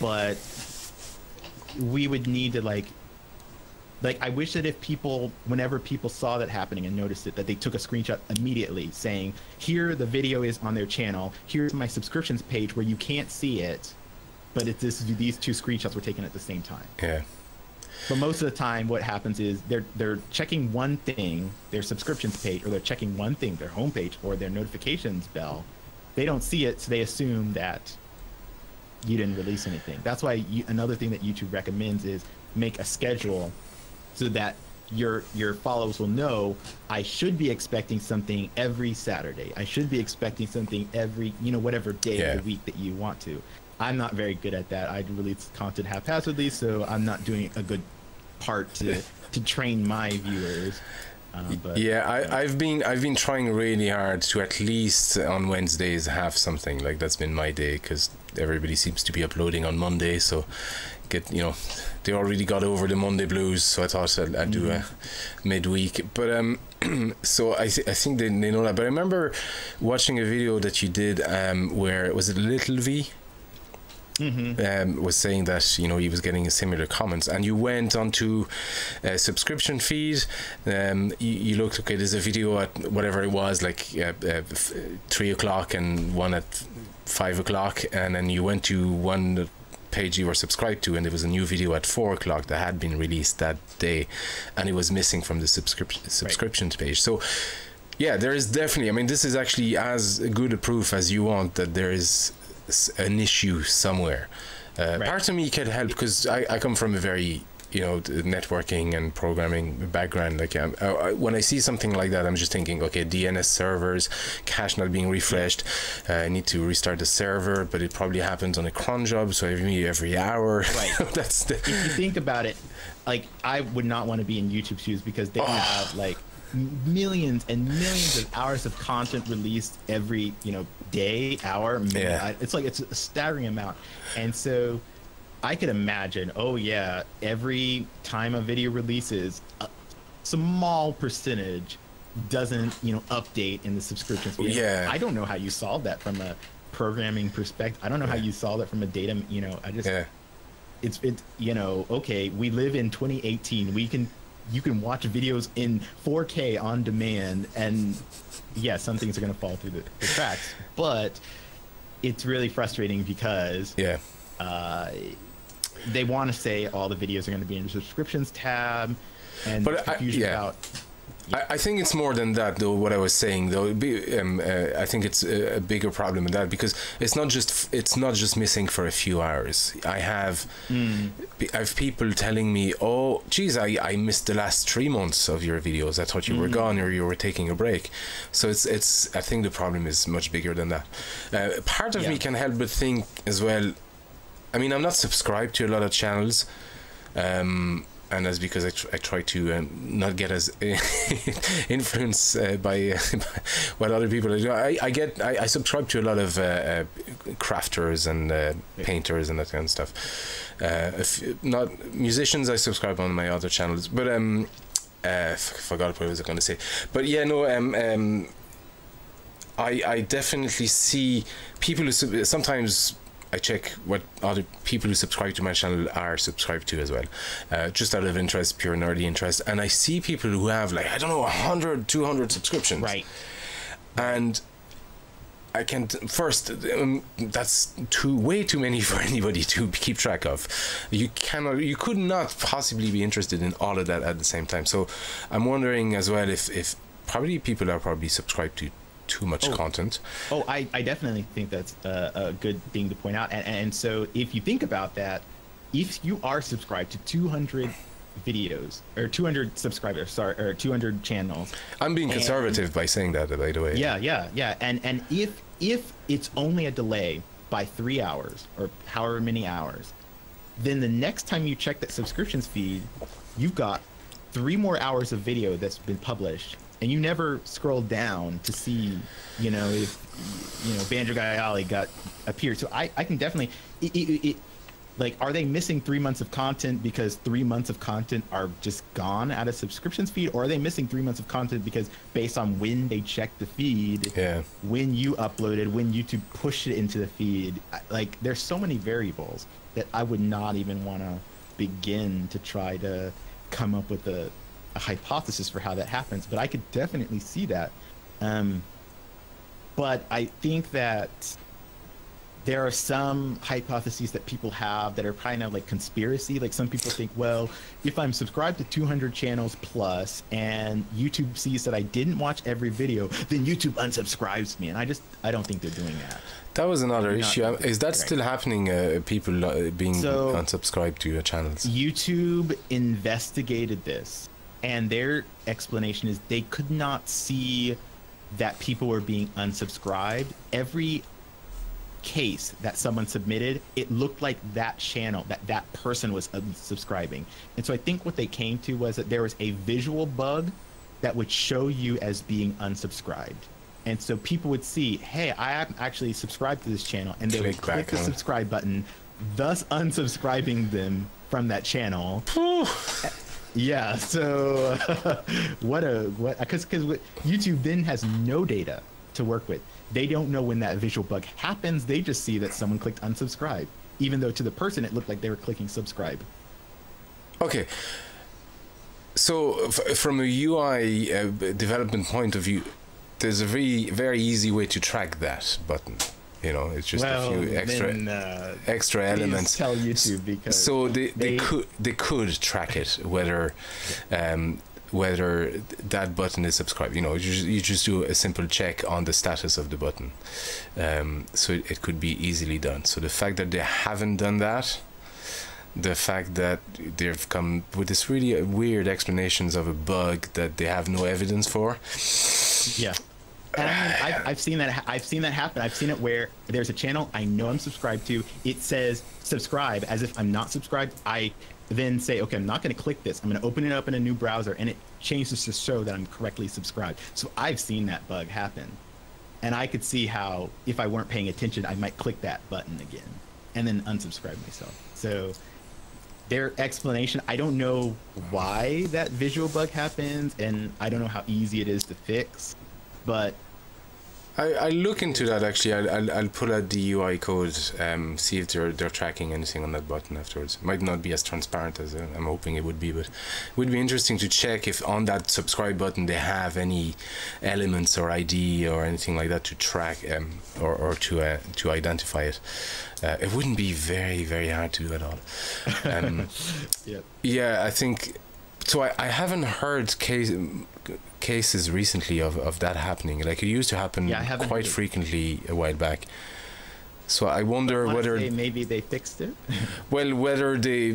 But we would need to like I wish that whenever people saw that happening and noticed it, that they took a screenshot immediately saying, here the video is on their channel, here's my subscriptions page where you can't see it, but these two screenshots were taken at the same time. But most of the time what happens is they're checking one thing, their subscriptions page, or they're checking one thing, their homepage or their notifications bell. They don't see it, so they assume that you didn't release anything. That's why another thing that YouTube recommends is make a schedule so that your followers will know, I should be expecting something every Saturday. I should be expecting something every, whatever day of the week that you want to. I'm not very good at that. I release content haphazardly, so I'm not doing a good part to train my viewers. But yeah, I've been trying really hard to at least on Wednesdays have something like that's been my day, because everybody seems to be uploading on Monday, so they already got over the Monday blues, so I thought I'd do a midweek. But so I think they know that. But I remember watching a video that you did where was it Little V? Was saying that he was getting similar comments, and you went onto a subscription feed. You looked, okay, there's a video at whatever it was, like 3 o'clock and one at 5 o'clock, and then you went to one page you were subscribed to, and there was a new video at 4 o'clock that had been released that day, and it was missing from the subscription page. So yeah, there is definitely, I mean, this is actually as good a proof as you want that there is an issue somewhere. Part of me can help, because I come from a very networking and programming background. Like when I see something like that, I'm just thinking, okay, DNS servers, cache not being refreshed, I need to restart the server, but it probably happens on a cron job, so every hour. Right. That's if you think about it, like, I would not want to be in YouTube shoes, because they have like millions and millions of hours of content released every day, hour, minute. It's like, it's a staggering amount. And so I could imagine, every time a video releases, a small percentage doesn't update in the subscriptions. I don't know how you solve that from a programming perspective. I don't know how you solve that from a data, it's okay, we live in 2018. You can watch videos in 4K on demand, and some things are going to fall through the cracks, but it's really frustrating because they want to say all the videos are going to be in the subscriptions tab, and confusion about. I think it's more than that, though. What I was saying, though, I think it's a bigger problem than that, because it's not just missing for a few hours. I have people telling me, "Oh, geez, I missed the last 3 months of your videos. I thought you were gone, or you were taking a break." So it's. I think the problem is much bigger than that. Part of me can help but think as well. I mean, I'm not subscribed to a lot of channels. And that's because I try to not get as influenced by what other people do. I subscribe to a lot of crafters and painters and that kind of stuff. Not musicians, I subscribe on my other channels, but I forgot what I was going to say. But I definitely see people who sometimes. I check what other people who subscribe to my channel are subscribed to as well, just out of interest, pure nerdy interest. And I see people who have, like, I don't know, 100, 200 subscriptions. Right. And I can't, first, that's way too many for anybody to keep track of. You could not possibly be interested in all of that at the same time. So I'm wondering as well if probably people are subscribed to too much content. I definitely think that's a good thing to point out. And so if you think about that, if you are subscribed to 200 videos or 200 subscribers, or 200 channels. I'm being conservative by saying that, by the way. Yeah. And if it's only a delay by 3 hours or however many hours, then the next time you check that subscriptions feed, you've got 3 more hours of video that's been published. And you never scroll down to see, if Banjo Guy Ali appeared. So I can definitely, like, are they missing 3 months of content because 3 months of content are just gone out of subscriptions feed, or are they missing 3 months of content because based on when they checked the feed, when you uploaded, when YouTube pushed it into the feed, like, there's so many variables that I would not even want to begin to try to come up with a hypothesis for how that happens, but I could definitely see that. But I think that there are some hypotheses that people have that are kind of like conspiracy. Like, some people think, well, if I'm subscribed to 200 channels plus and YouTube sees that I didn't watch every video, then YouTube unsubscribes me. And I don't think they're doing that. That was another issue. Is that still happening? People being unsubscribed to your channels? YouTube investigated this, and their explanation is they could not see that people were being unsubscribed. Every case that someone submitted, it looked like that channel, that person was unsubscribing. And so I think what they came to was that there was a visual bug that would show you as being unsubscribed. And so people would see, hey, I am actually subscribed to this channel, and they would click the subscribe button, thus unsubscribing them from that channel. Yeah, so because YouTube then has no data to work with. They don't know when that visual bug happens. They just see that someone clicked unsubscribe, even though to the person it looked like they were clicking subscribe. Okay. So from a UI development point of view, there's a very easy way to track that button. You know, it's just a few extra elements. Tell YouTube, because so they could track it, whether that button is subscribed. You know, you just do a simple check on the status of the button. So it could be easily done. So the fact that they haven't done that, the fact that they've come with this really weird explanations of a bug that they have no evidence for. Yeah. And I mean, I've seen that happen. I've seen it where there's a channel I know I'm subscribed to. It says subscribe as if I'm not subscribed. I then say, okay, I'm not going to click this. I'm going to open it up in a new browser, and it changes to show that I'm correctly subscribed. So I've seen that bug happen, and I could see how if I weren't paying attention, I might click that button again and then unsubscribe myself. So their explanation, I don't know why that visual bug happens, and I don't know how easy it is to fix. But I'll look into that actually. I'll pull out the UI code, see if they're tracking anything on that button afterwards. It might not be as transparent as I'm hoping it would be, but it would be interesting to check if on that subscribe button they have any elements or ID or anything like that to track or to identify it. It wouldn't be very hard to do at all. Yep. Yeah, I think so. I haven't heard cases recently of that happening. Like, it used to happen quite frequently a while back. So I wonder whether maybe they fixed it. Well, whether they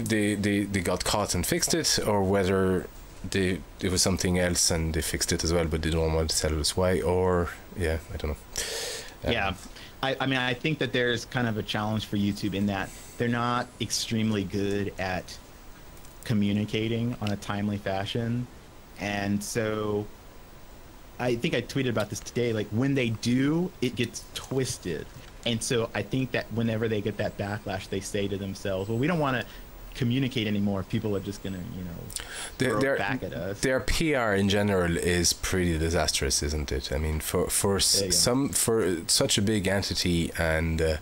got caught and fixed it, or whether it was something else and they fixed it as well, but they don't want to tell us why. Or I don't know. Yeah, I mean, I think that there's kind of a challenge for YouTube in that they're not extremely good at communicating on a timely fashion. And so I think I tweeted about this today, like when they do, it gets twisted. And so I think that whenever they get that backlash, they say to themselves, well, we don't want to communicate anymore. People are just going to, throw back at us. Their PR in general is pretty disastrous, isn't it? I mean, for such a big entity, and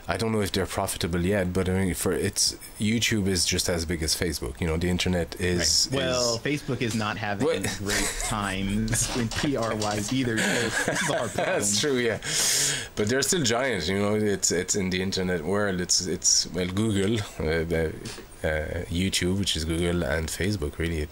I don't know if they're profitable yet, but I mean, YouTube is just as big as Facebook. You know, the internet is. Right. Well, Facebook is not having great times in PR-wise either. So this is our problem. That's true, yeah. But they're still giants. You know, it's in the internet world. It's Google, YouTube, which is Google, and Facebook. Really,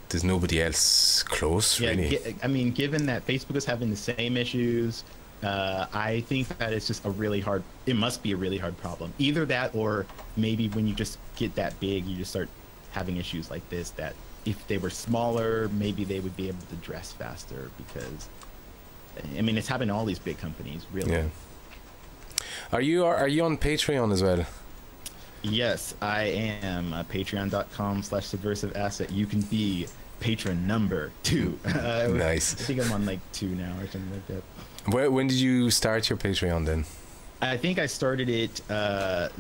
there's nobody else close. Yeah, really. I mean, given that Facebook is having the same issues. I think that it's just it must be a really hard problem. Either that, or maybe when you just get that big, you just start having issues like this, that if they were smaller, maybe they would be able to dress faster, because, I mean, it's happened to all these big companies, really. Yeah. Are you on Patreon as well? Yes, I am. Patreon.com/SubvesiveAsset. You can be patron number 2. Nice. I think I'm on like 2 now or something like that. When did you start your Patreon then? I think I started it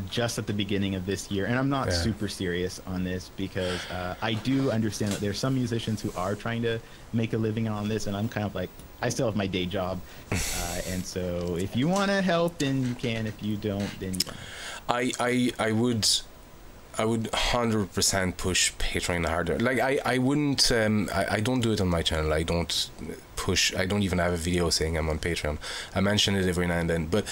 just at the beginning of this year, and I'm not super serious on this because I do understand that there's some musicians who are trying to make a living on this, and I'm kind of like, I still have my day job, and so if you want to help, then you can. If you don't, then you don't. I would 100% push Patreon harder. Like I wouldn't. I don't do it on my channel. I don't push. I don't even have a video saying I'm on Patreon. I mention it every now and then, but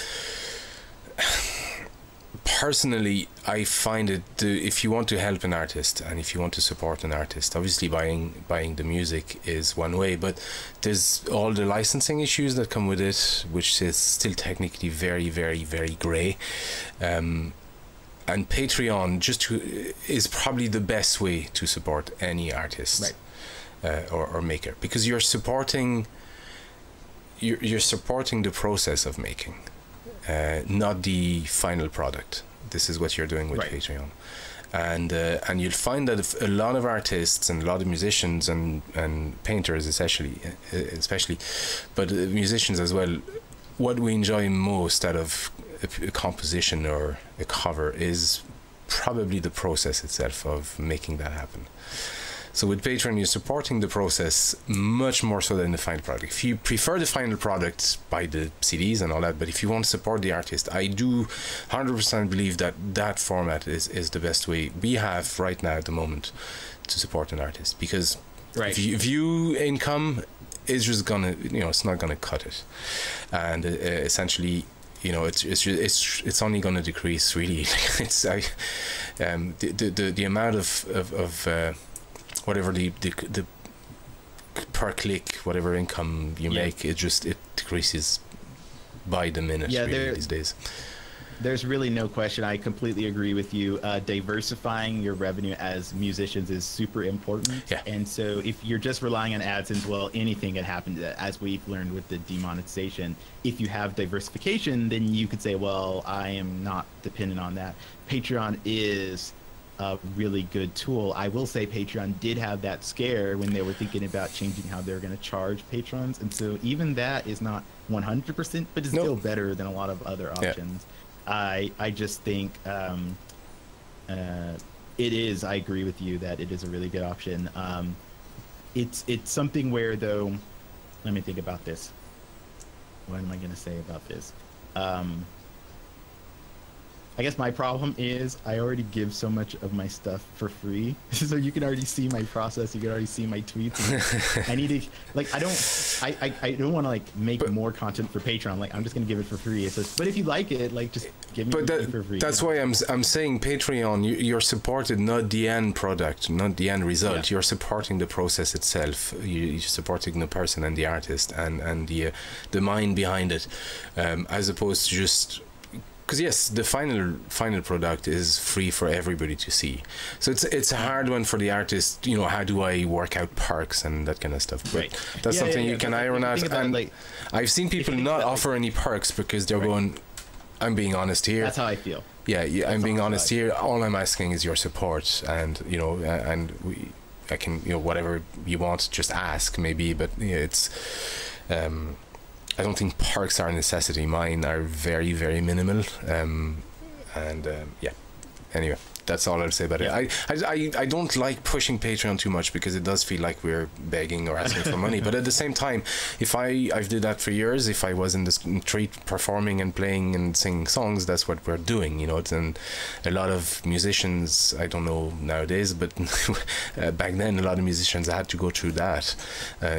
personally, I find it if you want to help an artist and if you want to support an artist, obviously buying the music is one way, but there's all the licensing issues that come with it, which is still technically very grey. And Patreon is probably the best way to support any artist, right. or maker, because you're supporting the process of making, not the final product. This is what you're doing with Patreon, and you'll find that a lot of artists and a lot of musicians and painters especially, but musicians as well, what we enjoy most out of a composition or a cover is probably the process itself of making that happen. So with Patreon, you're supporting the process much more so than the final product. If you prefer the final product, buy the CDs and all that, but if you want to support the artist, I do 100% believe that that format is the best way we have right now at the moment to support an artist, because view income is just gonna, it's not gonna cut it, and essentially, it's only going to decrease, really. It's the amount of whatever the per click, whatever income you make, it decreases by the minute, really, these days. There's really no question. I completely agree with you. Diversifying your revenue as musicians is super important. Yeah. And so if you're just relying on AdSense, well, anything can happen, as we've learned with the demonetization. If you have diversification, then you could say, well, I am not dependent on that. Patreon is a really good tool. I will say Patreon did have that scare when they were thinking about changing how they're going to charge patrons. And so even that is not 100%, but it's still better than a lot of other options. Yeah. I just think it is. I agree with you that it is a really good option. It's something where, though, let me think about this. What am I going to say about this? I guess my problem is I already give so much of my stuff for free, so you can already see my process. You can already see my tweets. I need to, like, I don't want to like make more content for Patreon. Like, I'm just gonna give it for free. It's just, but if you like it, like, just give me it for free. That's why I'm saying Patreon. You're supported, not the end product, not the end result. Yeah. You're supporting the process itself. You're supporting the person and the artist and the mind behind it, as opposed to just. Because yes, the final product is free for everybody to see, so it's a hard one for the artist. How do I work out perks and that kind of stuff? But that's something you can iron out. And like, I've seen people not offer any perks because they're going, I'm being honest here. That's how I feel. Yeah, I'm being honest here. All I'm asking is your support, and I can whatever you want, just ask maybe. But it's. I don't think perks are a necessity. Mine are very, very minimal. Yeah. Anyway, that's all I'll say about it. I don't like pushing Patreon too much because it does feel like we're begging or asking for money. But at the same time, if I've did that for years. If I was in the street performing and playing and singing songs, that's what we're doing. And a lot of musicians, I don't know nowadays, but back then a lot of musicians had to go through that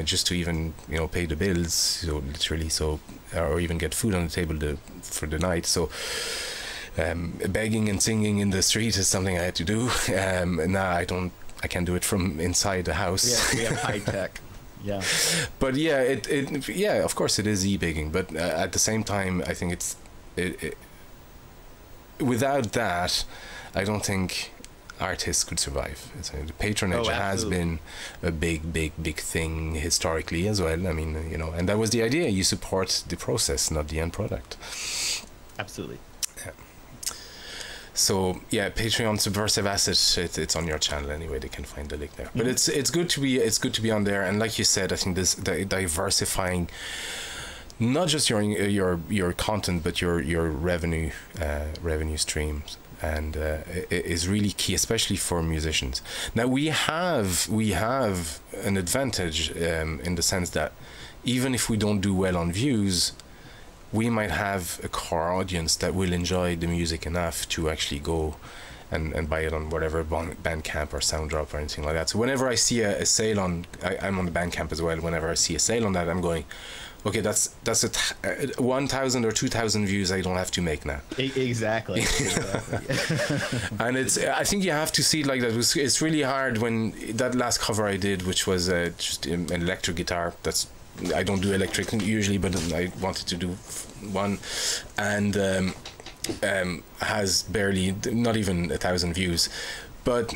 just to even pay the bills. So literally, or even get food on the table for the night. So. Begging and singing in the street is something I had to do. Now I can't do it from inside the house. Yeah, we have high tech. Yeah. But yeah, yeah, of course it is e-begging, but at the same time, I think without that, I don't think artists could survive. The patronage has been a big thing historically as well. I mean, and that was the idea. You support the process, not the end product. Absolutely. Yeah. So yeah, Patreon Subversive Asset. It's on your channel anyway. They can find the link there. But it's good to be on there. And like you said, I think this diversifying not just your content, but your revenue streams, and is really key, especially for musicians. Now we have an advantage in the sense that even if we don't do well on views, we might have a core audience that will enjoy the music enough to actually go and buy it on whatever Bandcamp or Sounddrop or anything like that. So whenever I see a sale on, I'm on the Bandcamp as well. Whenever I see a sale on that, I'm going, okay, that's 1,000 or 2,000 views I don't have to make now. Exactly. And I think you have to see it like that. It's really hard when that last cover I did, which was just an electric guitar. I don't do electric usually, but I wanted to do one, and has barely, not even 1,000 views, but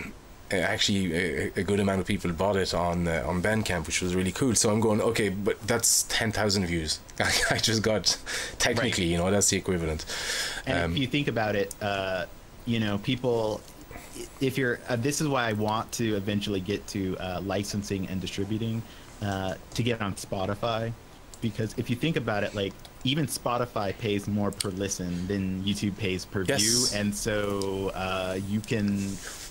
actually a good amount of people bought it on Bandcamp, which was really cool. So I'm going, okay, but that's 10,000 views. I just got technically, that's the equivalent. And if you think about it, people if you're, this is why I want to eventually get to licensing and distributing to get on Spotify, because if you think about it, like even Spotify pays more per listen than YouTube pays per view, and so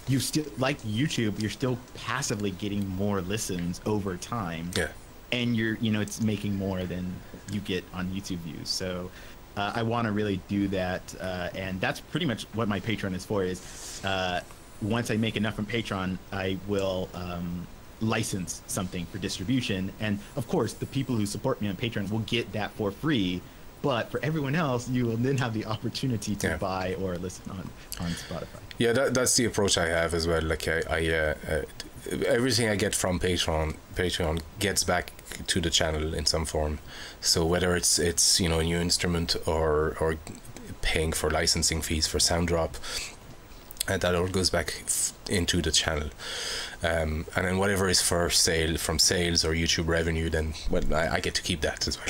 you still, like YouTube, you're still passively getting more listens over time. Yeah. And it's making more than you get on YouTube views. So I want to really do that, and that's pretty much what my Patreon is for. Is once I make enough from Patreon, I will license something for distribution, and of course, the people who support me on Patreon will get that for free. But for everyone else, you will then have the opportunity to buy or listen on Spotify. Yeah, that's the approach I have as well. Like I everything I get from Patreon gets back to the channel in some form. So whether it's a new instrument or paying for licensing fees for Sounddrop, that all goes back into the channel. And then whatever is for sale from sales or YouTube revenue, then I get to keep that as well.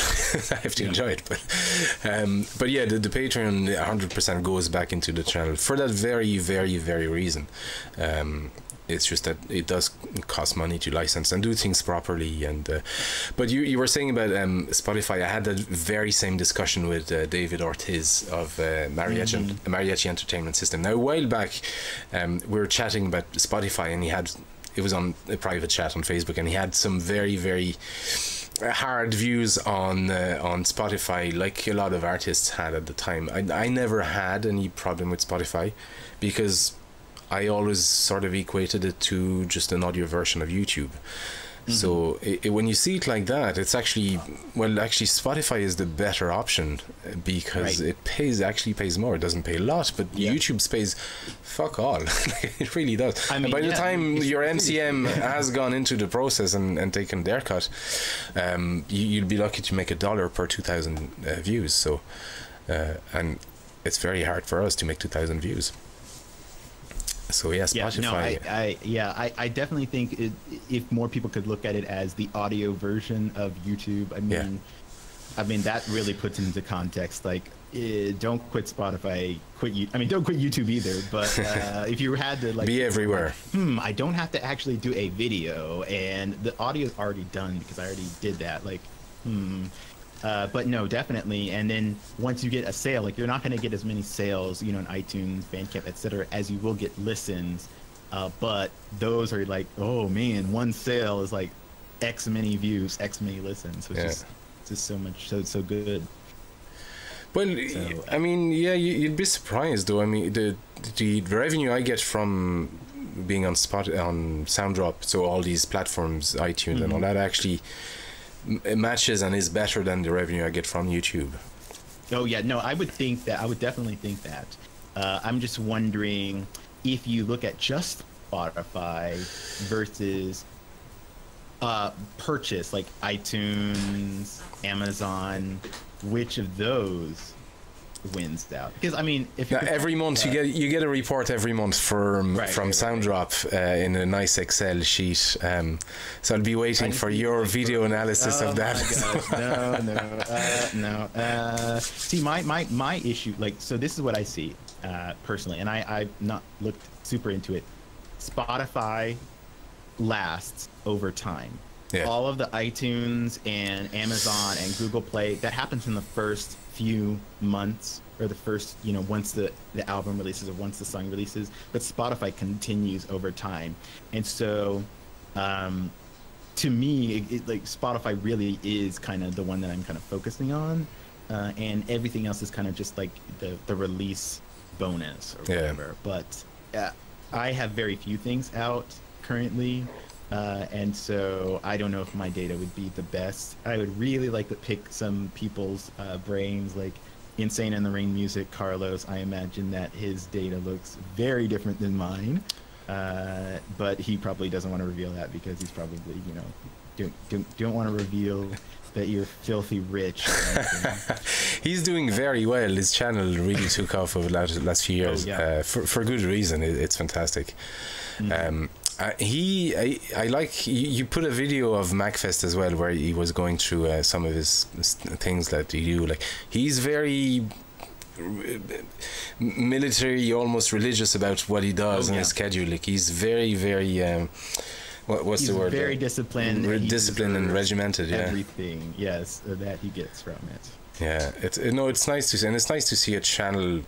I have to enjoy it, but yeah, the Patreon 100% goes back into the channel for that very, very, very reason. It's just that it does cost money to license and do things properly. And but you were saying about Spotify. I had that very same discussion with David Ortiz of Mariachi Entertainment System. Now a while back, we were chatting about Spotify, and it was on a private chat on Facebook, and he had some very, very hard views on Spotify, like a lot of artists had at the time. I never had any problem with Spotify because I always sort of equated it to just an audio version of YouTube. So when you see it like that, it's actually Spotify is the better option because it actually pays more. It doesn't pay a lot, but YouTube pays fuck all. It really does. I mean, and by the time your MCM has gone into the process and taken their cut, you'll be lucky to make $1 per 2,000 views. So, and it's very hard for us to make 2,000 views. So yeah, Spotify. I definitely think if more people could look at it as the audio version of YouTube, I mean that really puts into context. Like, don't quit Spotify, don't quit YouTube either. But if you had to be everywhere, I don't have to actually do a video, and the audio is already done because I already did that. Like, but no, definitely. And then once you get a sale, like you're not going to get as many sales, in iTunes, Bandcamp, etc., as you will get listens. But those are like, oh man, one sale is like X many views, X many listens. So it's just so much, so good. Well, I mean, you'd be surprised though. I mean, the revenue I get from being on Sounddrop, so all these platforms, iTunes and all that, actually it matches and is better than the revenue I get from YouTube. Oh yeah, no, I would definitely think that. I'm just wondering if you look at just Spotify versus purchase, like iTunes, Amazon, which of those wins out? Because I mean, if every month you get a report every month from Sounddrop in a nice Excel sheet. So I'll be waiting for your video analysis of that. No. See, my issue, like, so this is what I see personally, and I've not looked super into it. Spotify lasts over time. Yeah. All of the iTunes and Amazon and Google Play, that happens in the first few months, or the first, once the album releases or once the song releases. But Spotify continues over time. And so to me, like Spotify really is kind of the one that I'm kind of focusing on, and everything else is kind of just like the release bonus or whatever. But I have very few things out currently. And so I don't know if my data would be the best. I would really like to pick some people's brains, like Insane in the Rain Music, Carlos. I imagine that his data looks very different than mine, but he probably doesn't want to reveal that because he's probably, don't want to reveal that you're filthy rich. He's doing very well. His channel really took off over the last few years, for good reason. It's fantastic. I like you put a video of MacFest as well, where he was going through some of his things that he do. Like, he's very military, almost religious about what he does and his schedule. Like he's very, very what's the word? Very disciplined. Disciplined and regimented. Yeah. Everything, yes, that he gets from it. Yeah, it's nice to see, and it's nice to see a channel.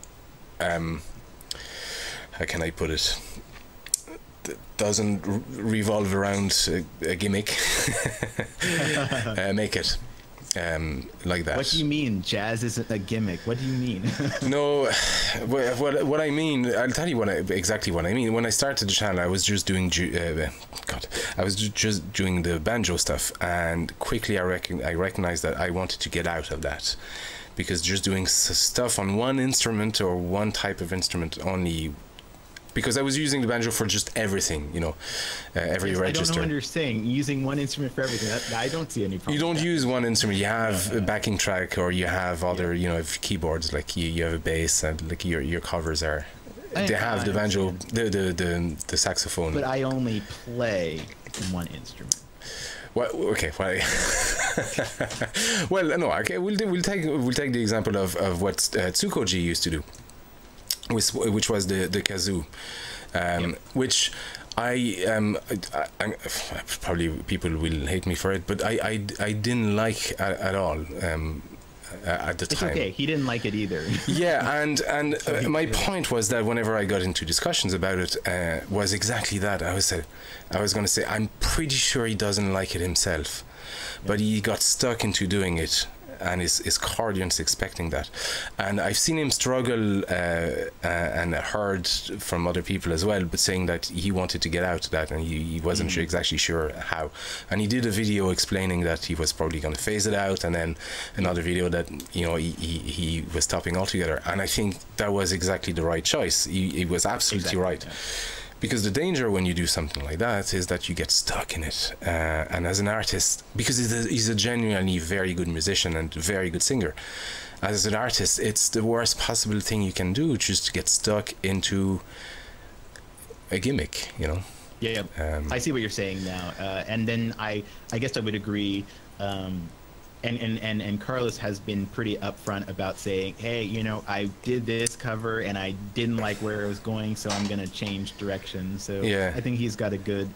How can I put it? That doesn't revolve around a gimmick. Make it like that. What do you mean jazz isn't a gimmick? What do you mean? No, what I mean, I'll tell you exactly what I mean. When I started the channel, I was just doing just doing the banjo stuff, and quickly I recognized that I wanted to get out of that, because just doing stuff on one instrument or one type of instrument only, because I was using the banjo for just everything, you know, every register. I don't know what you're saying. Using one instrument for everything. I don't see any problem. You don't use one instrument. You have a backing track, or you have other, you know, keyboards. Like you have a bass, and like your covers are. They have the banjo, the saxophone. But I only play one instrument. Well, okay. Well, no. Okay, we'll take the example of what Tsukoji used to do, which was the kazoo, which I probably people will hate me for it, but I didn't like at all at the time. It's okay. He didn't like it either. Yeah, and my point was that whenever I got into discussions about it, was exactly that. I was going to say, I'm pretty sure he doesn't like it himself, but he got stuck into doing it, and his audience expecting that. And I've seen him struggle, and heard from other people as well, but saying that he wanted to get out of that, and he wasn't exactly sure how. And he did a video explaining that he was probably going to phase it out, and then another video that, you know, he was stopping altogether. And I think that was exactly the right choice. He was absolutely right. Yeah. Because the danger when you do something like that is that you get stuck in it. And as an artist, because he's a genuinely very good musician and very good singer, as an artist, it's the worst possible thing you can do, just to get stuck into a gimmick, you know? Yeah, I see what you're saying now. And then I guess I would agree. And Carlos has been pretty upfront about saying, hey, you know, I did this cover and I didn't like where it was going, so I'm going to change direction. So yeah. I think he's got a good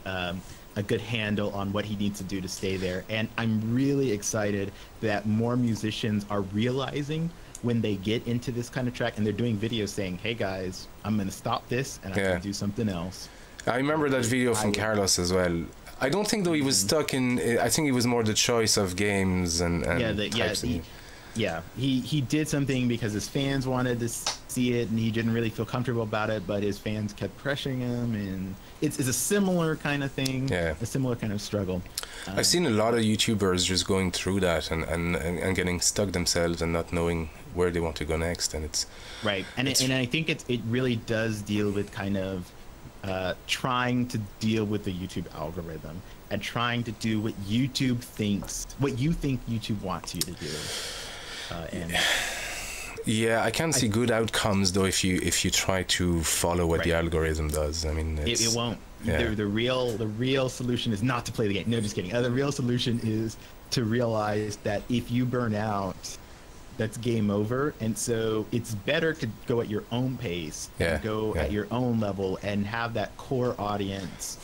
handle on what he needs to do to stay there. And I'm really excited that more musicians are realizing when they get into this kind of track and they're doing videos saying, hey guys, I'm going to stop this and I'm going to do something else. I remember that video from Carlos as well. I don't think though he was stuck in. I think it was more the choice of games and he did something because his fans wanted to see it, and he didn't really feel comfortable about it, but his fans kept pressuring him, and it's a similar kind of thing. Yeah, a similar kind of struggle. I've seen a lot of YouTubers just going through that and getting stuck themselves and not knowing where they want to go next, and it's right. And I think it really does deal with kind of trying to deal with the YouTube algorithm and trying to do what YouTube thinks, what you think YouTube wants you to do. Yeah, I can see good outcomes though if you try to follow what the algorithm does. I mean, it won't. Yeah. The real solution is not to play the game. No, just kidding. The real solution is to realize that if you burn out, that's game over. And so it's better to go at your own pace, and go at your own level and have that core audience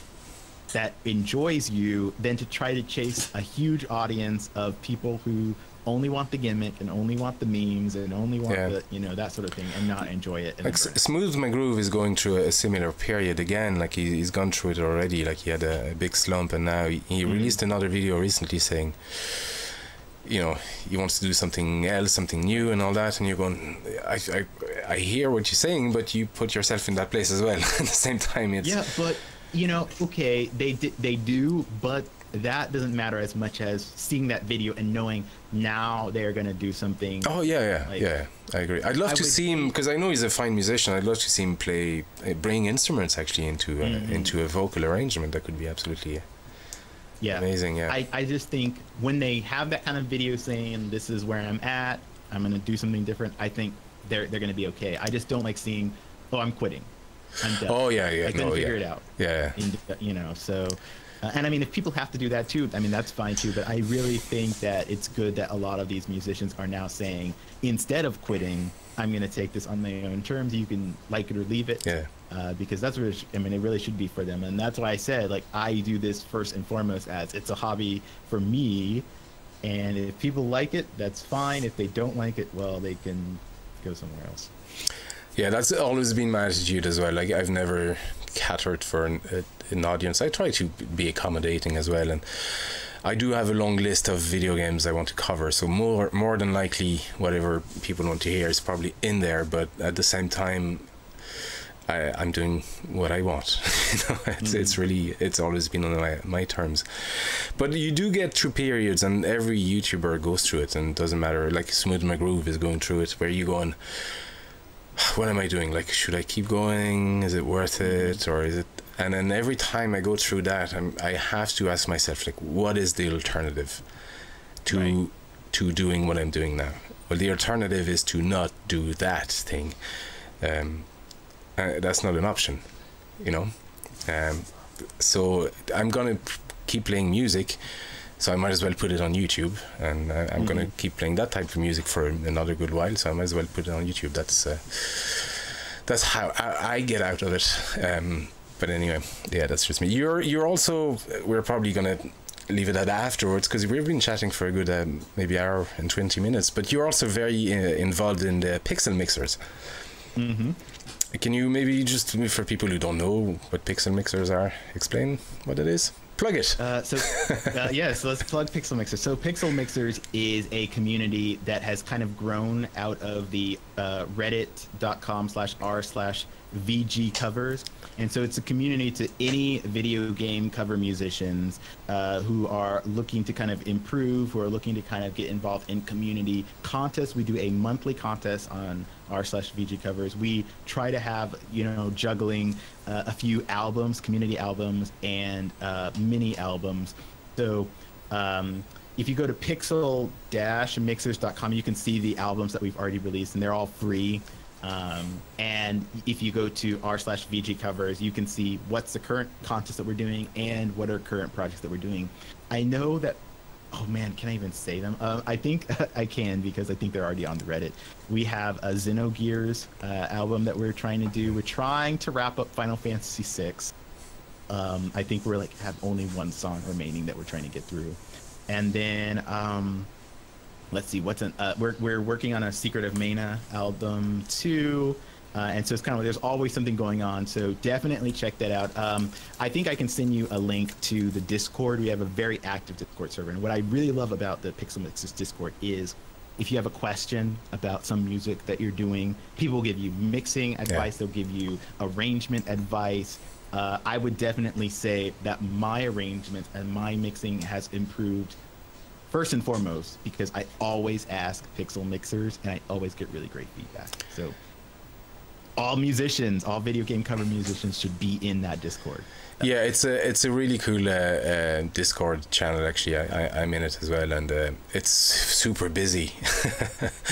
that enjoys you, than to try to chase a huge audience of people who only want the gimmick and only want the memes and only want the, you know, that sort of thing, and not enjoy it. Like Smooth McGroove is going through a similar period again. Like he's gone through it already. Like he had a big slump, and now he released another video recently saying, you know, he wants to do something else, something new and all that, and you're going, I hear what you're saying, but you put yourself in that place as well. At the same time, it's... Yeah, but, you know, okay, they do, but that doesn't matter as much as seeing that video and knowing now they're going to do something. Oh, yeah, I agree. I'd love to see him, because I know he's a fine musician, I'd love to see him bring instruments actually into a vocal arrangement. That could be absolutely... amazing. I just think when they have that kind of video saying this is where I'm at, I'm gonna do something different, I think they're gonna be okay. I just don't like seeing, oh, I'm quitting, I'm done. Oh I couldn't figure it out. Yeah. You know, so And I mean, if people have to do that too, I mean, that's fine too. But I really think that it's good that a lot of these musicians are now saying, instead of quitting, I'm going to take this on my own terms. You can like it or leave it. Yeah. Because that's what I mean, it really should be for them. And that's why I said, like, I do this first and foremost as it's a hobby for me. And if people like it, that's fine. If they don't like it, well, they can go somewhere else. Yeah, that's always been my attitude as well. Like, I've never catered for an audience. I try to be accommodating as well, and I do have a long list of video games I want to cover, so more than likely whatever people want to hear is probably in there, but at the same time I'm doing what I want. You know, it's really, it's always been on my terms. But you do get through periods, and every YouTuber goes through it, and it doesn't matter. Like Smooth McGroove is going through it, where you going, what am I doing? Like, should I keep going? Is it worth it? Or is it? And then every time I go through that, I have to ask myself, like, what is the alternative to doing what I'm doing now? Well, the alternative is to not do that thing. That's not an option, you know. So I'm gonna keep playing music, so I might as well put it on YouTube, and I'm gonna keep playing that type of music for another good while, so I might as well put it on YouTube. That's how I get out of it. But anyway, yeah, that's just me. You're also, we're probably gonna leave it at afterwards, because we've been chatting for a good maybe hour and 20 minutes, but you're also very involved in the pixel mixers. Can you maybe just, for people who don't know what pixel mixers are, explain what it is? Plug it. So let's plug Pixel Mixers. So Pixel Mixers is a community that has kind of grown out of the reddit.com/r/VG covers. And so it's a community to any video game cover musicians who are looking to kind of improve, who are looking to kind of get involved in community contests. We do a monthly contest on r/VG covers. We try to have, you know, juggling a few albums, community albums, and mini albums. So if you go to pixel-mixers.com, you can see the albums that we've already released, and they're all free. And if you go to r/VG covers, you can see what's the current contest that we're doing and what are current projects that we're doing. I know that, oh man, can I even say them? I think I can, because I think they're already on the Reddit. We have a Xenogears album that we're trying to do. We're trying to wrap up Final Fantasy VI. I think we're like have only one song remaining that we're trying to get through. And then let's see, what's we're working on a Secret of Mana album too. And so it's kind of, there's always something going on, so definitely check that out. I think I can send you a link to the Discord. We have a very active Discord server, and what I really love about the Pixel Mixers Discord is if you have a question about some music that you're doing, people will give you mixing advice, they'll give you arrangement advice. I would definitely say that my arrangement and my mixing has improved first and foremost because I always ask Pixel Mixers, and I always get really great feedback. So all musicians, all video game cover musicians should be in that Discord. Yeah, it's a really cool Discord channel. Actually, I'm in it as well, and it's super busy.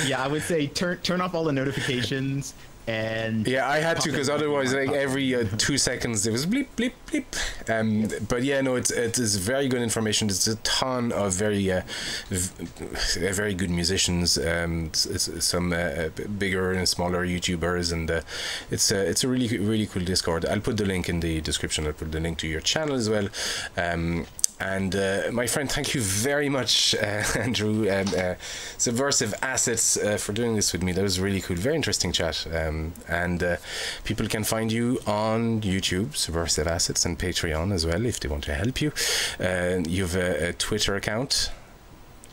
Yeah, I would say turn off all the notifications. And yeah, I had to, because otherwise, like every 2 seconds there was bleep bleep bleep. But yeah, no, it is very good information. There's a ton of very good musicians, some bigger and smaller YouTubers, and it's a really cool Discord. I'll put the link in the description. I'll put the link to your channel as well. And my friend, thank you very much, Andrew, Subversive Assets, for doing this with me. That was really cool, very interesting chat. And people can find you on YouTube, Subversive Assets, and Patreon as well if they want to help you. You have a Twitter account,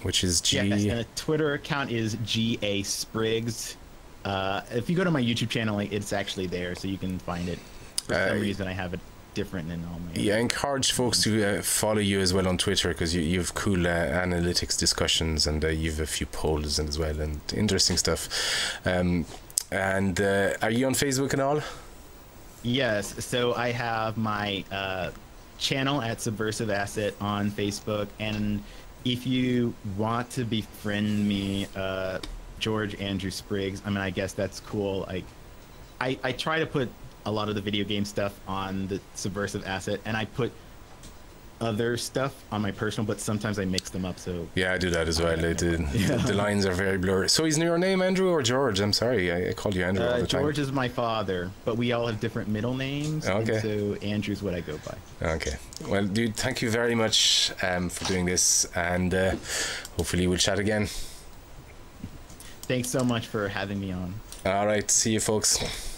which is the Twitter account is GA Spriggs. If you go to my YouTube channel, it's actually there, so you can find it. For some reason, I have it different than all my. Yeah, I encourage folks to follow you as well on Twitter, because you have cool analytics discussions, and you have a few polls as well, and interesting stuff. And are you on Facebook and all? Yes, so I have my channel at Subversive Asset on Facebook, and if you want to befriend me, George Andrew Spriggs, I mean, I guess that's cool. Like, I try to put a lot of the video game stuff on the Subversive Asset, and I put other stuff on my personal, but sometimes I mix them up. So yeah, I do that as well. The lines are very blurry. So is your name Andrew or George? I'm sorry, I called you Andrew all the time. George is my father, but we all have different middle names. Okay. And so Andrew's what I go by. Okay. Well, dude, thank you very much for doing this, and hopefully we'll chat again. Thanks so much for having me on. All right. See you, folks.